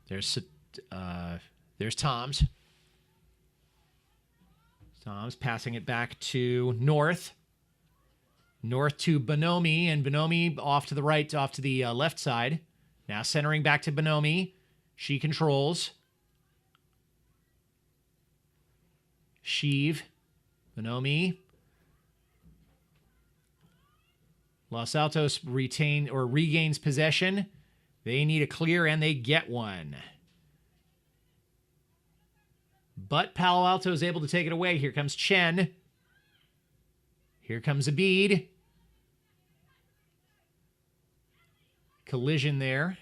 [SPEAKER 1] There's Toms. Toms passing it back to North. North to Bonomi, and Bonomi off to the right, off to the left side. Now centering back to Bonomi. She controls. Sheev. Bonomi. Los Altos regains possession. They need a clear, and they get one. But Palo Alto is able to take it away. Here comes Chen. Here comes Abid. Collision there.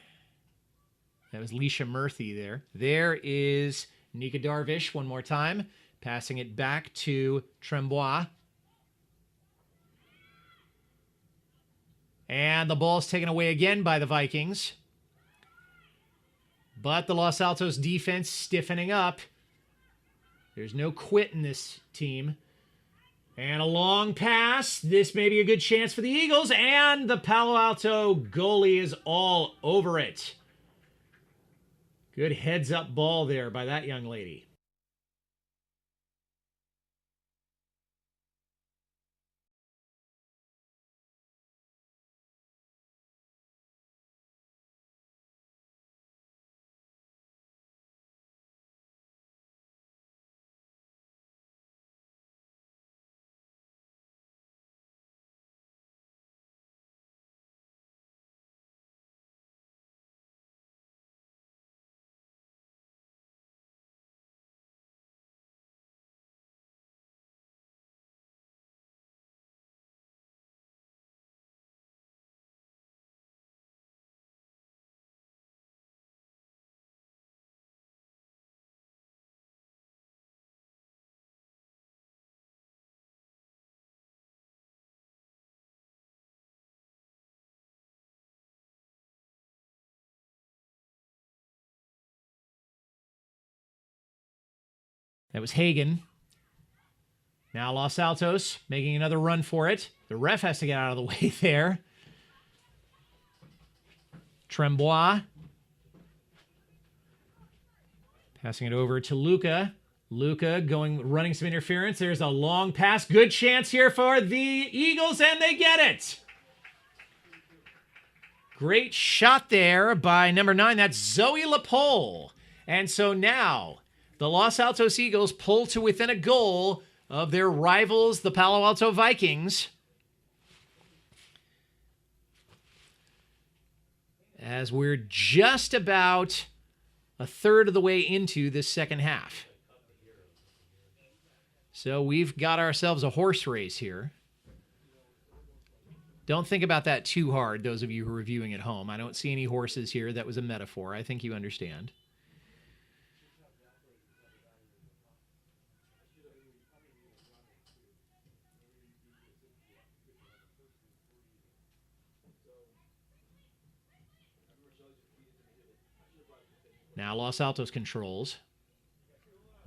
[SPEAKER 1] That was Leisha Murthy there. There is Nika Darvish one more time. Passing it back to Trembois. And the ball's taken away again by the Vikings. But the Los Altos defense stiffening up. There's no quit in this team. And a long pass. This may be a good chance for the Eagles. And the Palo Alto goalie is all over it. Good heads-up ball there by that young lady. That was Hagen. Now Los Altos making another run for it. The ref has to get out of the way there. Trembois. Passing it over to Luca. Luca running some interference. There's a long pass. Good chance here for the Eagles, and they get it. Great shot there by number 9. That's Zoe Lapole. And so now the Los Altos Eagles pull to within a goal of their rivals, the Palo Alto Vikings. As we're just about a third of the way into this second half. So we've got ourselves a horse race here. Don't think about that too hard, those of you who are reviewing at home. I don't see any horses here. That was a metaphor. I think you understand. Now Los Altos controls.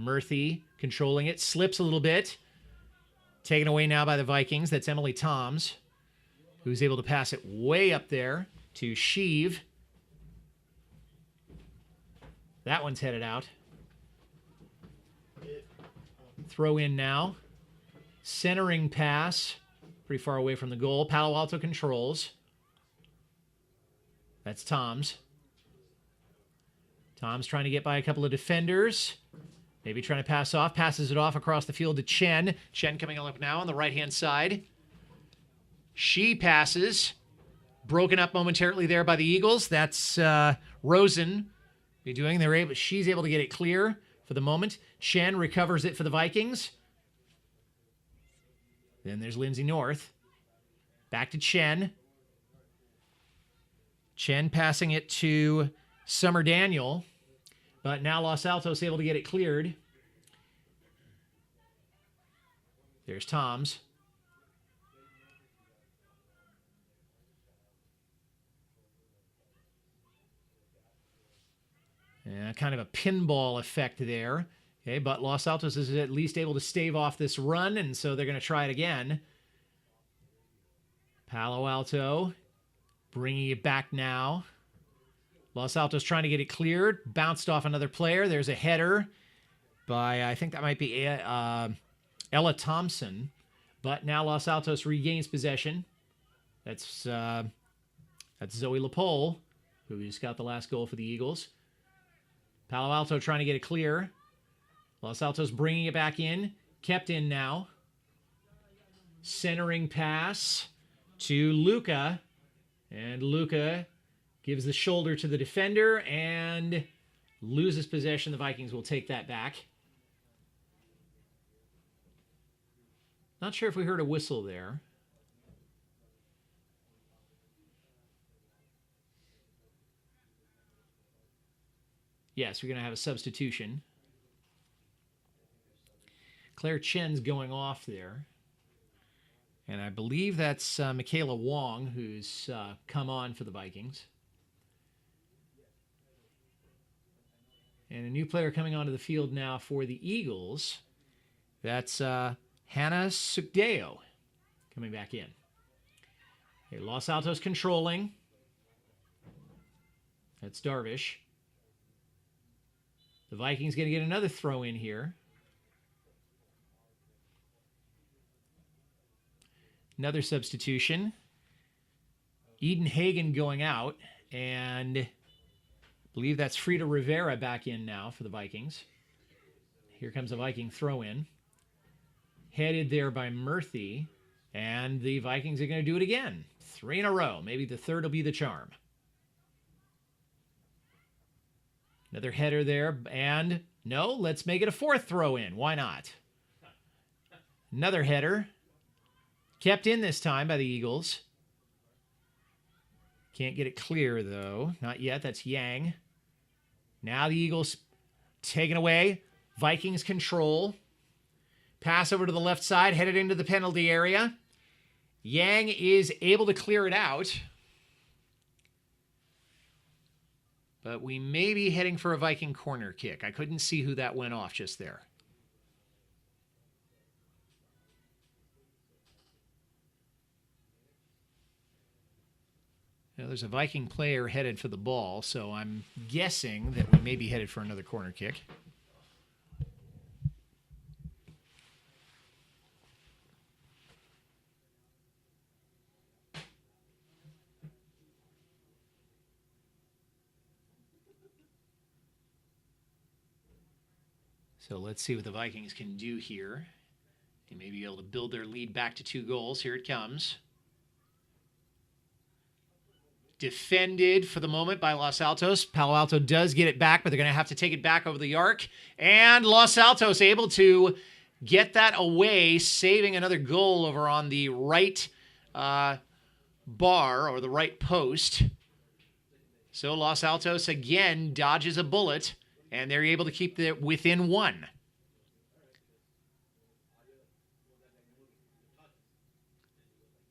[SPEAKER 1] Murphy controlling it. Slips a little bit. Taken away now by the Vikings. That's Emily Toms, who's able to pass it way up there to Sheev. That one's headed out. Throw in now. Centering pass. Pretty far away from the goal. Palo Alto controls. That's Toms. Tom's trying to get by a couple of defenders. Maybe trying to pass off. Passes it off across the field to Chen. Chen coming up now on the right-hand side. She passes. Broken up momentarily there by the Eagles. That's Rosen. She's able to get it clear for the moment. Chen recovers it for the Vikings. Then there's Lindsay North. Back to Chen. Chen passing it to Summer Daniel. But now Los Altos able to get it cleared. There's Toms. Yeah, kind of a pinball effect there. Okay, but Los Altos is at least able to stave off this run, and so they're going to try it again. Palo Alto bringing it back now. Los Altos trying to get it cleared. Bounced off another player. There's a header by, I think that might be Ella Thompson. But now Los Altos regains possession. That's Zoe LaPole, who just got the last goal for the Eagles. Palo Alto trying to get it clear. Los Altos bringing it back in. Kept in now. Centering pass to Luca. And Luca gives the shoulder to the defender and loses possession. The Vikings will take that back. Not sure if we heard a whistle there. Yes, we're going to have a substitution. Claire Chen's going off there. And I believe that's Michaela Wong, who's come on for the Vikings. And a new player coming onto the field now for the Eagles. That's Hannah Sukdeo coming back in. Okay, Los Altos controlling. That's Darvish. The Vikings going to get another throw in here. Another substitution. Eden Hagen going out. And I believe that's Frida Rivera back in now for the Vikings. Here comes a Viking throw in. Headed there by Murphy. And the Vikings are going to do it again. 3 in a row. Maybe the third will be the charm. Another header there. And no, let's make it a 4th throw in. Why not? Another header. Kept in this time by the Eagles. Can't get it clear, though. Not yet. That's Yang. Now the Eagles taken away. Vikings control. Pass over to the left side. Headed into the penalty area. Yang is able to clear it out. But we may be heading for a Viking corner kick. I couldn't see who that went off just there. Now, there's a Viking player headed for the ball, so I'm guessing that we may be headed for another corner kick. So let's see what the Vikings can do here. They may be able to build their lead back to 2 goals. Here it comes. Defended for the moment by Los Altos. Palo Alto does get it back, but they're going to have to take it back over the arc. And Los Altos able to get that away, saving another goal over on the right bar or the right post. So Los Altos again dodges a bullet, and they're able to keep it within one.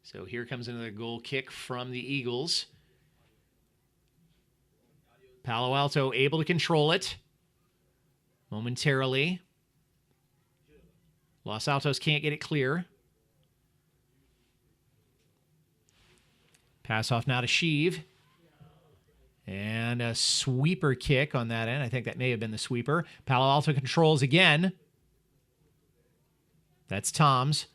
[SPEAKER 1] So here comes another goal kick from the Eagles. Palo Alto able to control it momentarily. Los Altos can't get it clear. Pass off now to Sheev. And a sweeper kick on that end. I think that may have been the sweeper. Palo Alto controls again. That's Toms.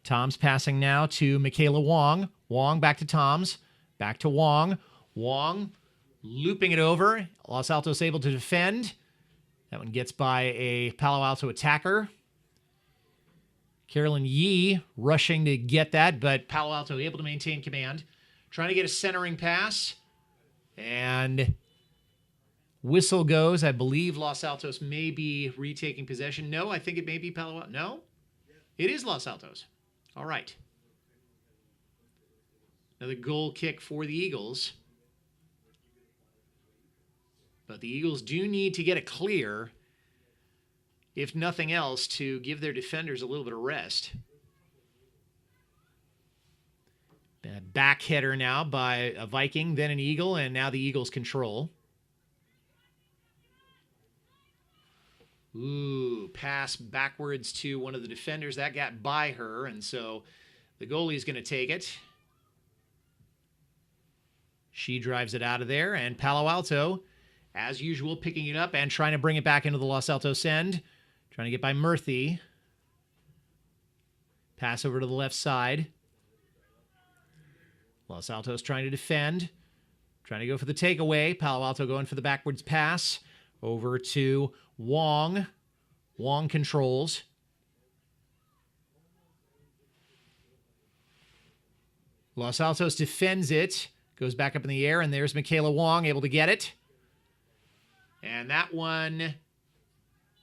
[SPEAKER 1] Toms passing now to Michaela Wong. Wong back to Toms. Back to Wong. Wong looping it over. Los Altos able to defend. That one gets by a Palo Alto attacker. Carolyn Yee rushing to get that, but Palo Alto able to maintain command. Trying to get a centering pass. And whistle goes. I believe Los Altos may be retaking possession. No, I think it may be Palo Alto. No? It is Los Altos. All right. Another goal kick for the Eagles. But the Eagles do need to get a clear, if nothing else, to give their defenders a little bit of rest. Back header now by a Viking, then an Eagle, and now the Eagles control. Ooh, pass backwards to one of the defenders. That got by her, and so the goalie's going to take it. She drives it out of there, and Palo Alto, as usual, picking it up and trying to bring it back into the Los Altos end. Trying to get by Murthy. Pass over to the left side. Los Altos trying to defend. Trying to go for the takeaway. Palo Alto going for the backwards pass. Over to Wong. Wong controls. Los Altos defends it. Goes back up in the air, and there's Michaela Wong able to get it. And that one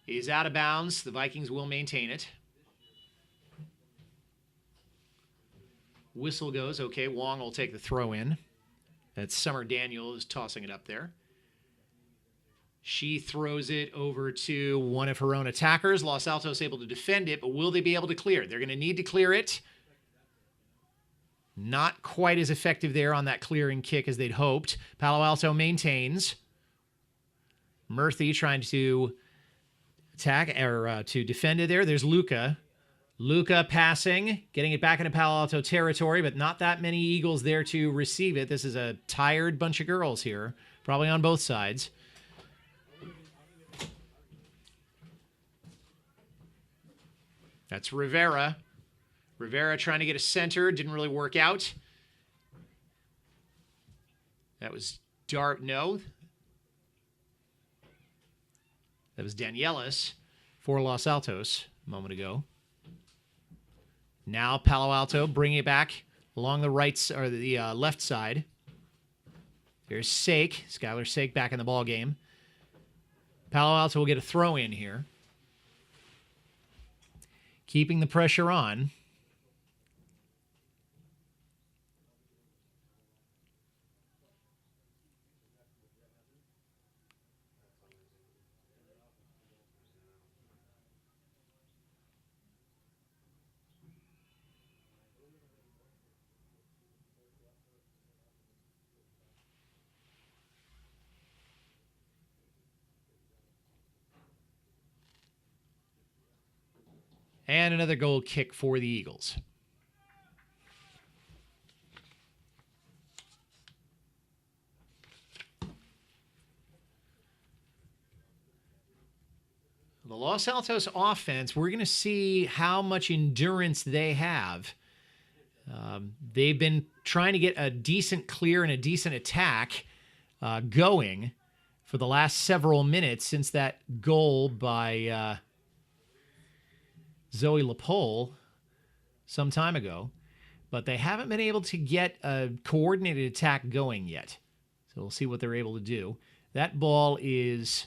[SPEAKER 1] is out of bounds. The Vikings will maintain it. Whistle goes. Okay, Wong will take the throw in. That's Summer Daniel is tossing it up there. She throws it over to one of her own attackers. Los Altos able to defend it, but will they be able to clear it? They're going to need to clear it. Not quite as effective there on that clearing kick as they'd hoped. Palo Alto maintains. Murthy trying to attack or to defend it there. There's Luca. Luca passing, getting it back into Palo Alto territory, but not that many Eagles there to receive it. This is a tired bunch of girls here, probably on both sides. That's Rivera. Rivera trying to get a center. Didn't really work out. That was no. That was Danielis for Los Altos a moment ago. Now Palo Alto bringing it back along the right or the left side. There's Sake. Skylar Sake back in the ball game. Palo Alto will get a throw in here. Keeping the pressure on. And another goal kick for the Eagles. The Los Altos offense, we're going to see how much endurance they have. They've been trying to get a decent clear and a decent attack going for the last several minutes since that goal by Zoe LaPole some time ago, but they haven't been able to get a coordinated attack going yet. So we'll see what they're able to do. That ball is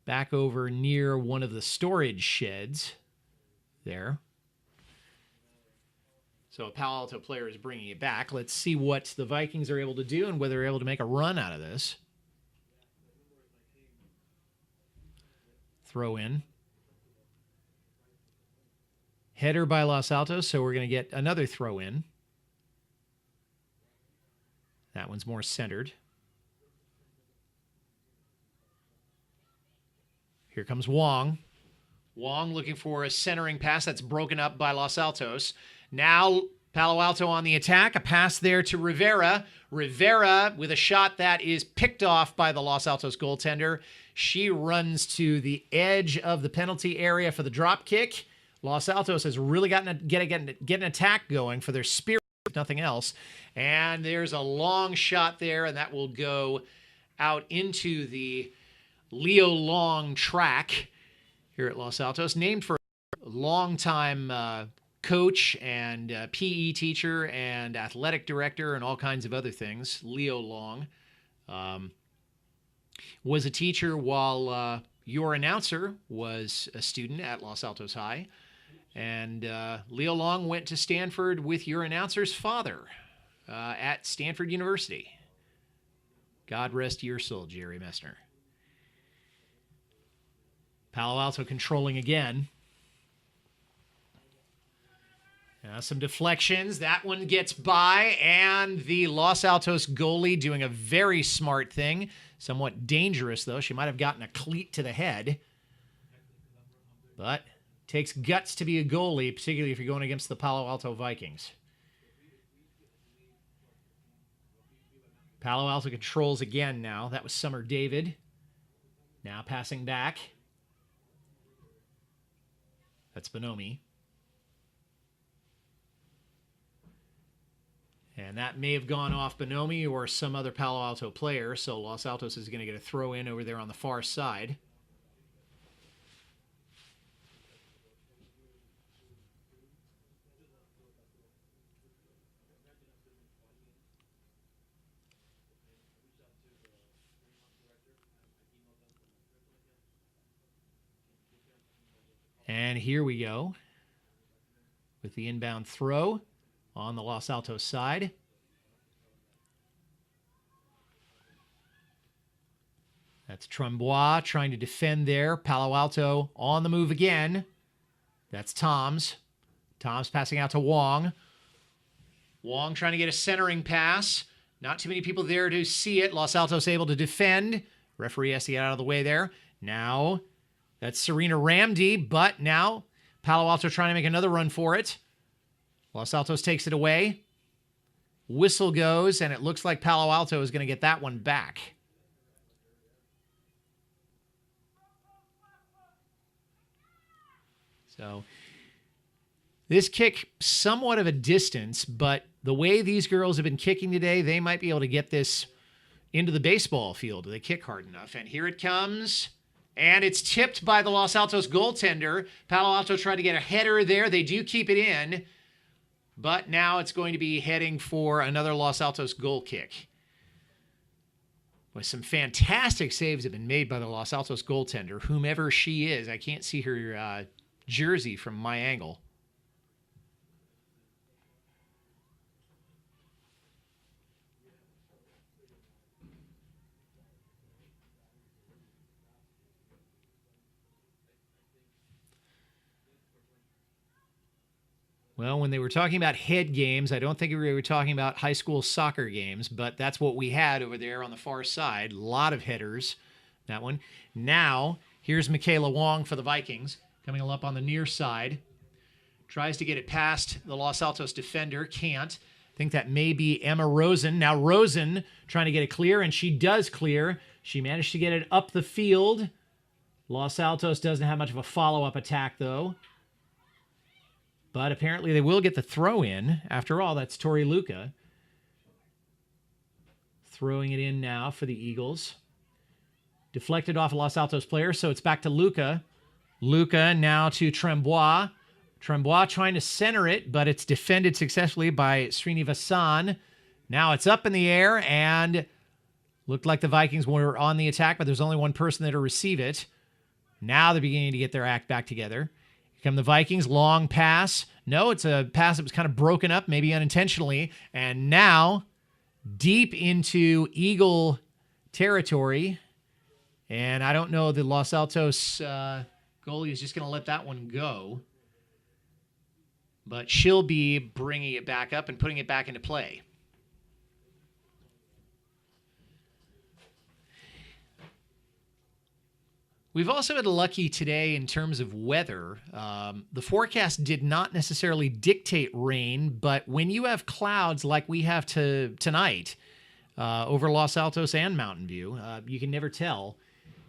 [SPEAKER 1] back over near one of the storage sheds. there. So a Palo Alto player is bringing it back. Let's see what the Vikings are able to do and whether they're able to make a run out of this. Throw in. Header by Los Altos, so we're going to get another throw in. That one's more centered. Here comes Wong. Wong looking for a centering pass that's broken up by Los Altos. Now Palo Alto on the attack. A pass there to Rivera. Rivera with a shot that is picked off by the Los Altos goaltender. She runs to the edge of the penalty area for the drop kick. Los Altos has really get an attack going for their spirit, if nothing else. And there's a long shot there, and that will go out into the Leo Long track here at Los Altos, named for a longtime coach and PE teacher and athletic director and all kinds of other things. Leo Long was a teacher while your announcer was a student at Los Altos High. And Leo Long went to Stanford with your announcer's father at Stanford University. God rest your soul, Jerry Messner. Palo Alto controlling again. Some deflections. That one gets by, and the Los Altos goalie doing a very smart thing. Somewhat dangerous, though. She might have gotten a cleat to the head. But takes guts to be a goalie, particularly if you're going against the Palo Alto Vikings. Palo Alto controls again now. That was Summer David. Now passing back. That's Bonomi. And that may have gone off Bonomi or some other Palo Alto player, so Los Altos is going to get a throw in over there on the far side. And here we go with the inbound throw on the Los Altos side. That's Trembois trying to defend there. Palo Alto on the move again. That's Toms. Toms passing out to Wong. Wong trying to get a centering pass. Not too many people there to see it. Los Altos able to defend. Referee has to get out of the way there. Now that's Serena Ramsey, but now Palo Alto trying to make another run for it. Los Altos takes it away. Whistle goes, and it looks like Palo Alto is going to get that one back. So this kick, somewhat of a distance, but the way these girls have been kicking today, they might be able to get this into the baseball field. They kick hard enough. And here it comes. And it's tipped by the Los Altos goaltender. Palo Alto tried to get a header there. They do keep it in. But now it's going to be heading for another Los Altos goal kick. With some fantastic saves have been made by the Los Altos goaltender, whomever she is. I can't see her jersey from my angle. Well, when they were talking about head games, I don't think we were talking about high school soccer games, but that's what we had over there on the far side. A lot of headers, that one. Now, here's Michaela Wong for the Vikings, coming up on the near side. Tries to get it past the Los Altos defender, can't. I think that may be Emma Rosen. Now Rosen trying to get it clear, and she does clear. She managed to get it up the field. Los Altos doesn't have much of a follow-up attack, though. But apparently they will get the throw in. After all, that's Tori Luca. Throwing it in now for the Eagles. Deflected off a Los Altos player, so it's back to Luca. Luca now to Trembois. Trembois trying to center it, but it's defended successfully by Srinivasan. Now it's up in the air, and looked like the Vikings were on the attack, but there's only one person there to receive it. Now they're beginning to get their act back together. Come the Vikings, long pass. No, it's a pass that was kind of broken up, maybe unintentionally. And now deep into Eagle territory. And I don't know, the Los Altos goalie is just going to let that one go. But she'll be bringing it back up and putting it back into play. We've also had lucky today in terms of weather. The forecast did not necessarily dictate rain, but when you have clouds like we have tonight over Los Altos and Mountain View, you can never tell.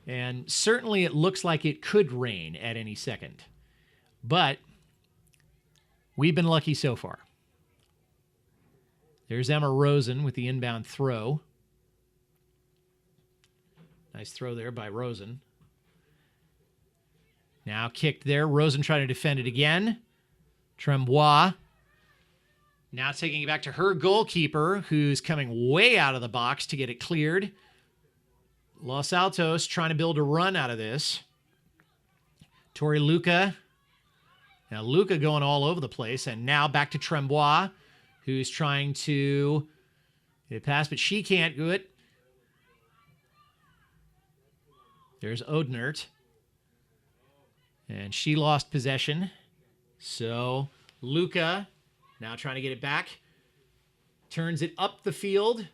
[SPEAKER 1] And certainly it looks like it could rain at any second. But we've been lucky so far. There's Emma Rosen with the inbound throw. Nice throw there by Rosen. Now kicked there. Rosen trying to defend it again. Trembois. Now taking it back to her goalkeeper, who's coming way out of the box to get it cleared. Los Altos trying to build a run out of this. Tori Luca. Now Luca going all over the place. And now back to Trembois, who's trying to get it past, but she can't do it. There's Odnert. And she lost possession. So Luca now trying to get it back. Turns it up the field.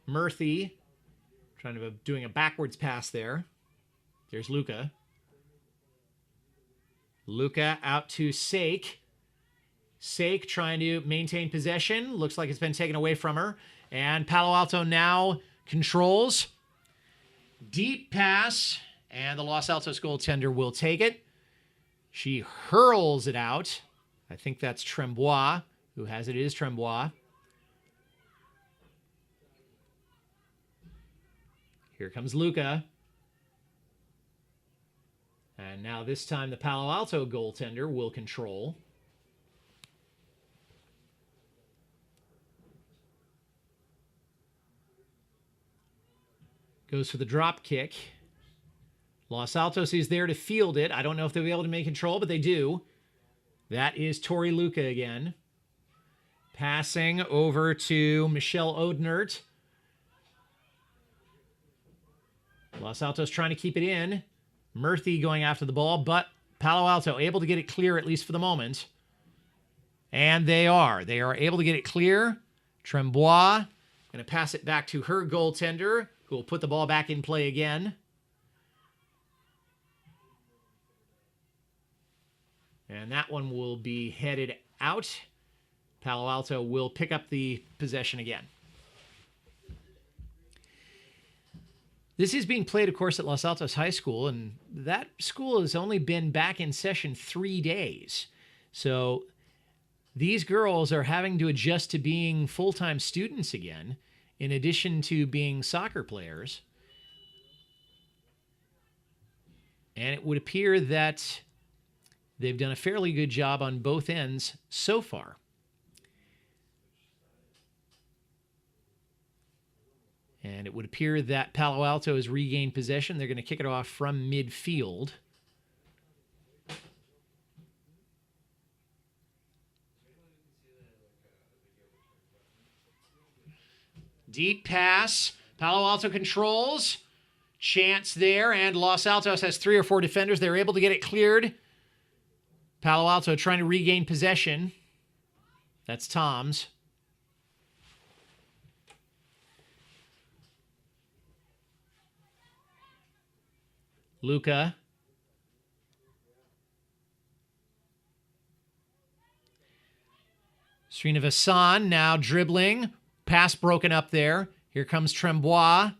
[SPEAKER 1] Murphy doing a backwards pass there. There's Luca. Luca out to Sake. Sake trying to maintain possession. Looks like it's been taken away from her. And Palo Alto now controls. Deep pass. And the Los Altos goaltender will take it. She hurls it out. I think that's Trembois who has it. It is Trembois. Here comes Luca. And now this time the Palo Alto goaltender will control. Goes for the drop kick. Los Altos is there to field it. I don't know if they'll be able to make control, but they do. That is Tori Luca again. Passing over to Michelle Odnert. Los Altos trying to keep it in. Murphy going after the ball, but Palo Alto able to get it clear, at least for the moment. And they are. They are able to get it clear. Trembois going to pass it back to her goaltender, who will put the ball back in play again. And that one will be headed out. Palo Alto will pick up the possession again. This is being played, of course, at Los Altos High School, and that school has only been back in session 3 days. So these girls are having to adjust to being full-time students again, in addition to being soccer players. And it would appear that they've done a fairly good job on both ends so far. And it would appear that Palo Alto has regained possession. They're going to kick it off from midfield. Deep pass. Palo Alto controls. Chance there, and Los Altos has 3 or 4 defenders. They're able to get it cleared. Palo Alto trying to regain possession. That's Tom's. Luca. Srinivasan now dribbling. Pass broken up there. Here comes Trembois.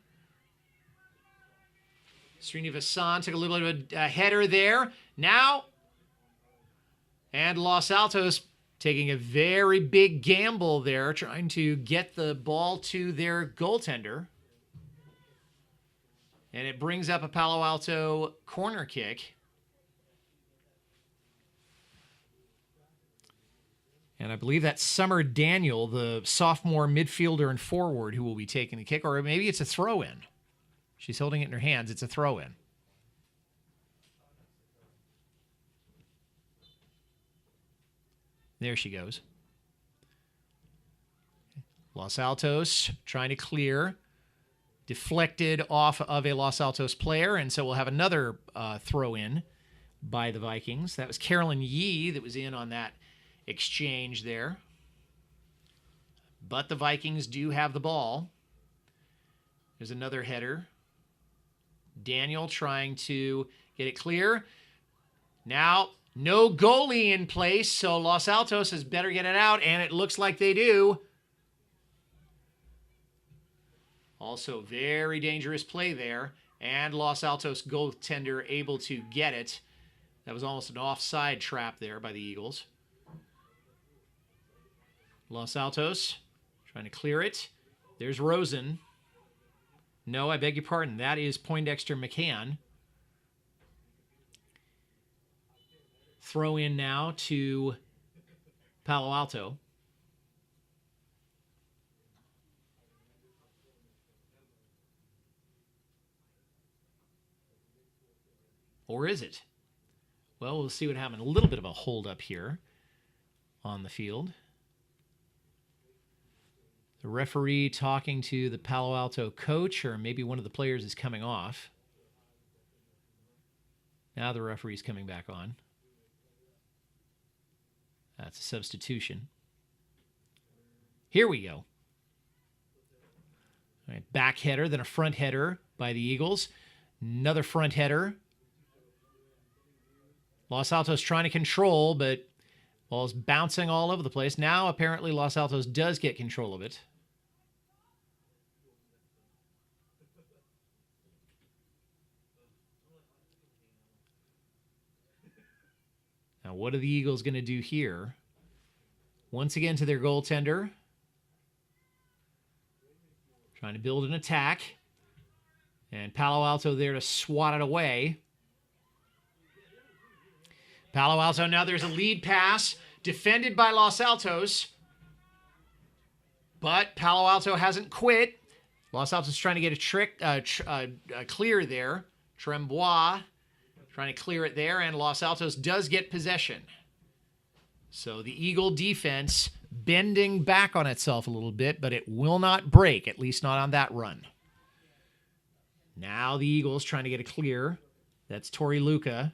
[SPEAKER 1] Srinivasan took a little bit of a header there. Now, and Los Altos taking a very big gamble there, trying to get the ball to their goaltender. And it brings up a Palo Alto corner kick. And I believe that's Summer Daniel, the sophomore midfielder and forward, who will be taking the kick. Or maybe it's a throw-in. She's holding it in her hands. It's a throw-in. There she goes. Los Altos trying to clear. Deflected off of a Los Altos player, and so we'll have another throw in by the Vikings. That was Carolyn Yee that was in on that exchange there. But the Vikings do have the ball. There's another header. Daniel trying to get it clear. Now, no goalie in place, so Los Altos has better get it out, and it looks like they do. Also, very dangerous play there, and Los Altos goaltender able to get it. That was almost an offside trap there by the Eagles. Los Altos trying to clear it. There's Rosen. No, I beg your pardon. That is Poindexter McCann. Throw in now to Palo Alto. Or is it? Well, we'll see what happened. A little bit of a hold up here on the field. The referee talking to the Palo Alto coach, or maybe one of the players is coming off. Now the referee's coming back on. That's a substitution. Here we go. All right, back header, then a front header by the Eagles. Another front header. Los Altos trying to control, but ball's bouncing all over the place. Now, apparently, Los Altos does get control of it. Now, what are the Eagles going to do here? Once again to their goaltender. Trying to build an attack. And Palo Alto there to swat it away. Palo Alto, now there's a lead pass, defended by Los Altos. But Palo Alto hasn't quit. Los Altos trying to get a clear there. Trembois trying to clear it there, and Los Altos does get possession. So the Eagle defense bending back on itself a little bit, but it will not break, at least not on that run. Now the Eagles trying to get a clear. That's Tori Luca.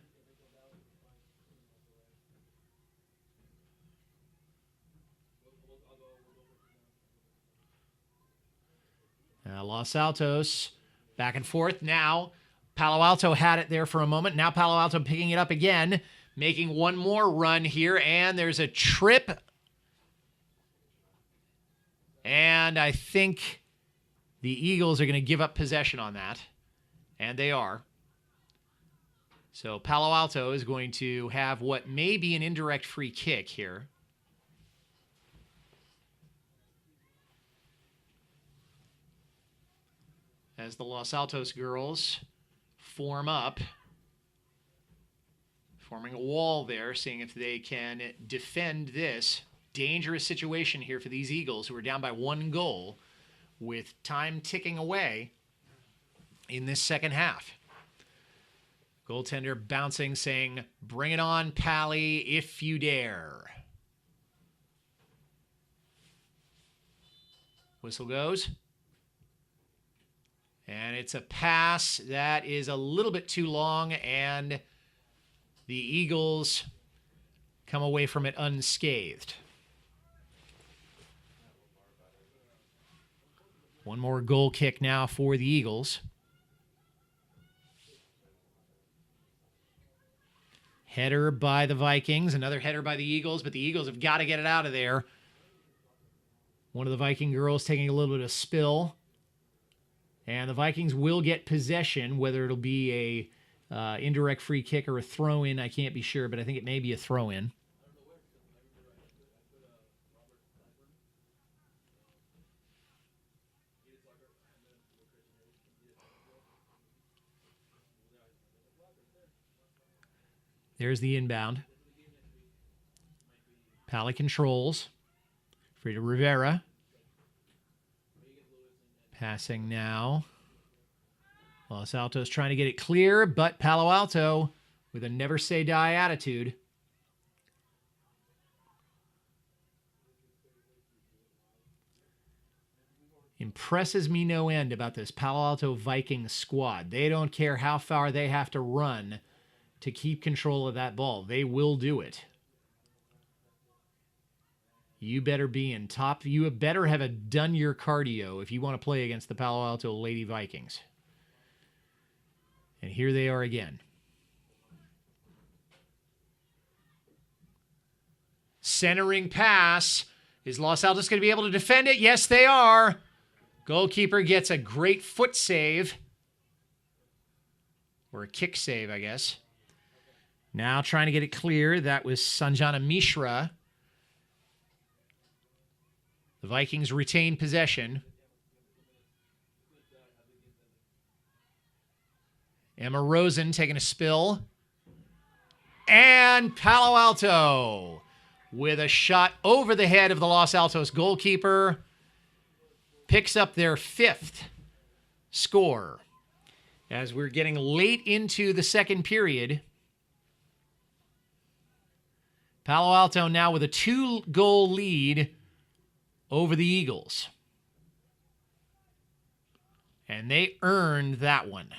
[SPEAKER 1] Los Altos back and forth. Now Palo Alto had it there for a moment. Now Palo Alto picking it up again, making one more run here, and there's a trip. And I think the Eagles are going to give up possession on that, and they are. So Palo Alto is going to have what may be an indirect free kick here. As the Los Altos girls form up, forming a wall there, seeing if they can defend this dangerous situation here for these Eagles, who are down by 1 goal with time ticking away in this second half. Goaltender bouncing, saying, "Bring it on, Pally, if you dare." Whistle goes. And it's a pass that is a little bit too long, and the Eagles come away from it unscathed. One more goal kick now for the Eagles. Header by the Vikings, another header by the Eagles, but the Eagles have got to get it out of there. One of the Viking girls taking a little bit of spill. And the Vikings will get possession, whether it'll be a indirect free kick or a throw-in. I can't be sure, but I think it may be a throw-in. There's the inbound. Pally controls. Frida Rivera. Passing now. Los Altos trying to get it clear, but Palo Alto with a never say die attitude. Impresses me no end about this Palo Alto Vikings squad. They don't care how far they have to run to keep control of that ball. They will do it. You better be in top. You better have done your cardio if you want to play against the Palo Alto Lady Vikings. And here they are again. Centering pass. Is Los Altos going to be able to defend it? Yes, they are. Goalkeeper gets a great foot save. Or a kick save, I guess. Now trying to get it clear. That was Sanjana Mishra. The Vikings retain possession. Emma Rosen taking a spill. And Palo Alto with a shot over the head of the Los Altos goalkeeper. Picks up their 5th score. As we're getting late into the second period. Palo Alto now with a 2-goal lead over the Eagles. And they earned that one.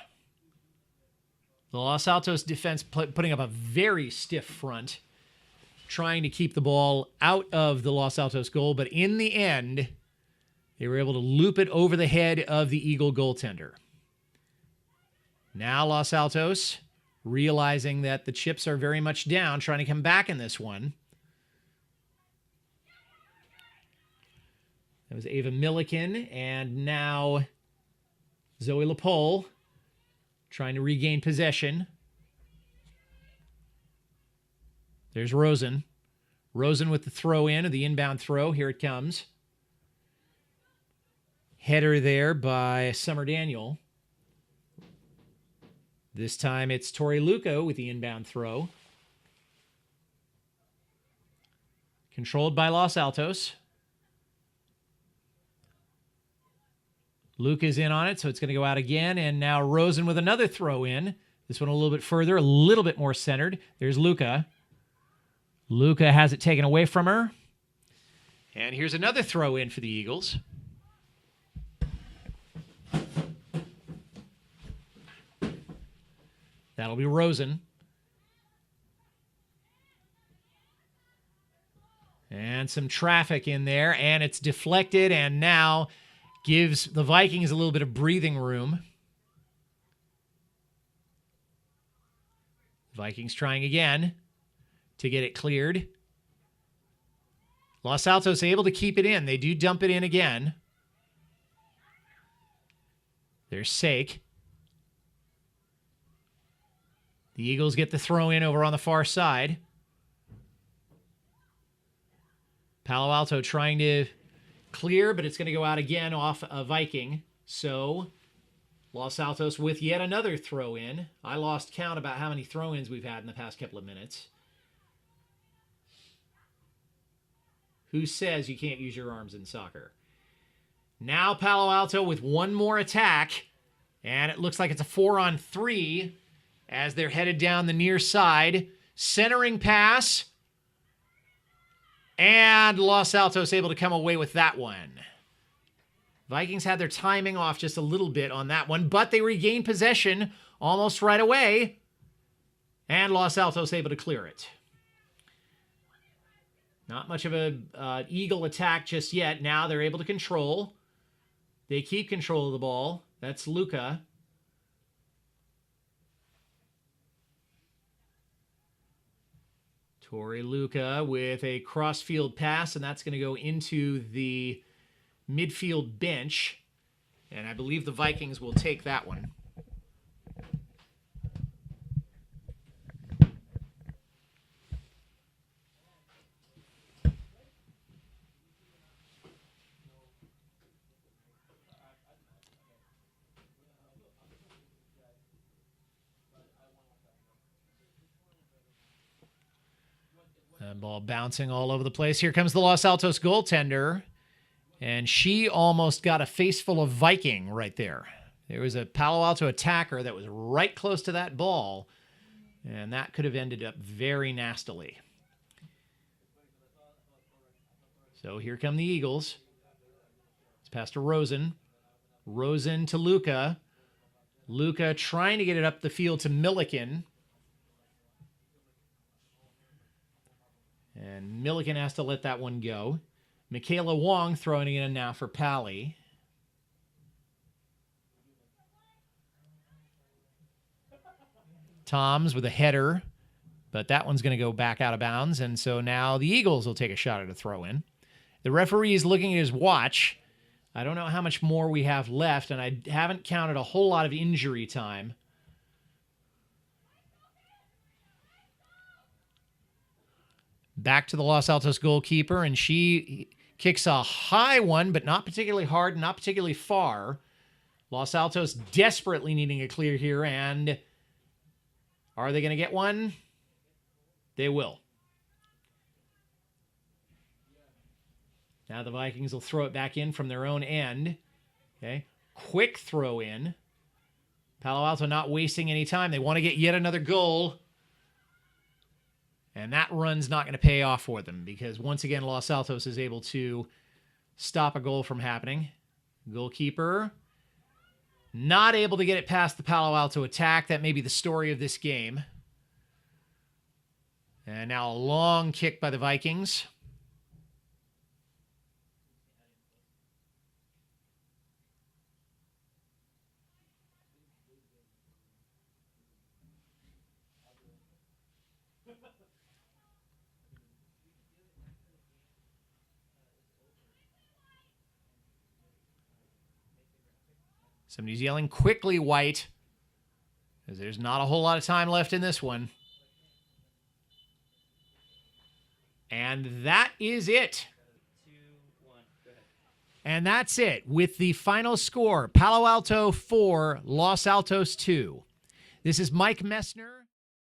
[SPEAKER 1] The Los Altos defense putting up a very stiff front, trying to keep the ball out of the Los Altos goal, but in the end, they were able to loop it over the head of the Eagle goaltender. Now Los Altos, realizing that the chips are very much down, trying to come back in this one. That was Ava Milliken, and now Zoe Lepole trying to regain possession. There's Rosen. Rosen with the throw in, or the inbound throw. Here it comes. Header there by Summer Daniel. This time it's Tori Luco with the inbound throw. Controlled by Los Altos. Luke is in on it, so it's going to go out again. And now Rosen with another throw in. This one a little bit further, a little bit more centered. There's Luca. Luca has it taken away from her. And here's another throw in for the Eagles. That'll be Rosen. And some traffic in there, and it's deflected, and now gives the Vikings a little bit of breathing room. Vikings trying again to get it cleared. Los Altos able to keep it in. They do dump it in again. There's Sake. The Eagles get the throw in over on the far side. Palo Alto trying to clear, but it's going to go out again off a Viking. So Los Altos with yet another throw in. I lost count about how many throw-ins we've had in the past couple of minutes. Who says you can't use your arms in soccer? Now Palo Alto with one more attack, and it looks like it's a 4-on-3 as they're headed down the near side. Centering pass. And Los Altos able to come away with that one. Vikings had their timing off just a little bit on that one, but they regained possession almost right away. And Los Altos able to clear it. Not much of an Eagle attack just yet. Now they're able to control. They keep control of the ball. That's Luca. Tori Luca with a cross-field pass, and that's going to go into the midfield bench. And I believe the Vikings will take that one. That ball bouncing all over the place. Here comes the Los Altos goaltender. And she almost got a face full of Viking right there. There was a Palo Alto attacker that was right close to that ball. And that could have ended up very nastily. So here come the Eagles. It's pass to Rosen. Rosen to Luca. Luca trying to get it up the field to Milliken. And Milliken has to let that one go. Michaela Wong throwing it in now for Pally. Toms with a header, but that one's going to go back out of bounds. And so now the Eagles will take a shot at a throw in. The referee is looking at his watch. I don't know how much more we have left, and I haven't counted a whole lot of injury time. Back to the Los Altos goalkeeper, and she kicks a high one, but not particularly hard, not particularly far. Los Altos desperately needing a clear here, and are they going to get one? They will. Now the Vikings will throw it back in from their own end. Okay, quick throw in. Palo Alto not wasting any time. They want to get yet another goal. And that run's not going to pay off for them because once again, Los Altos is able to stop a goal from happening. Goalkeeper not able to get it past the Palo Alto attack. That may be the story of this game. And now a long kick by the Vikings. Somebody's yelling quickly, White, because there's not a whole lot of time left in this one. And that is it.
[SPEAKER 3] 2, 1, go ahead.
[SPEAKER 1] And that's it with the final score, Palo Alto 4, Los Altos 2. This is Mike Messner.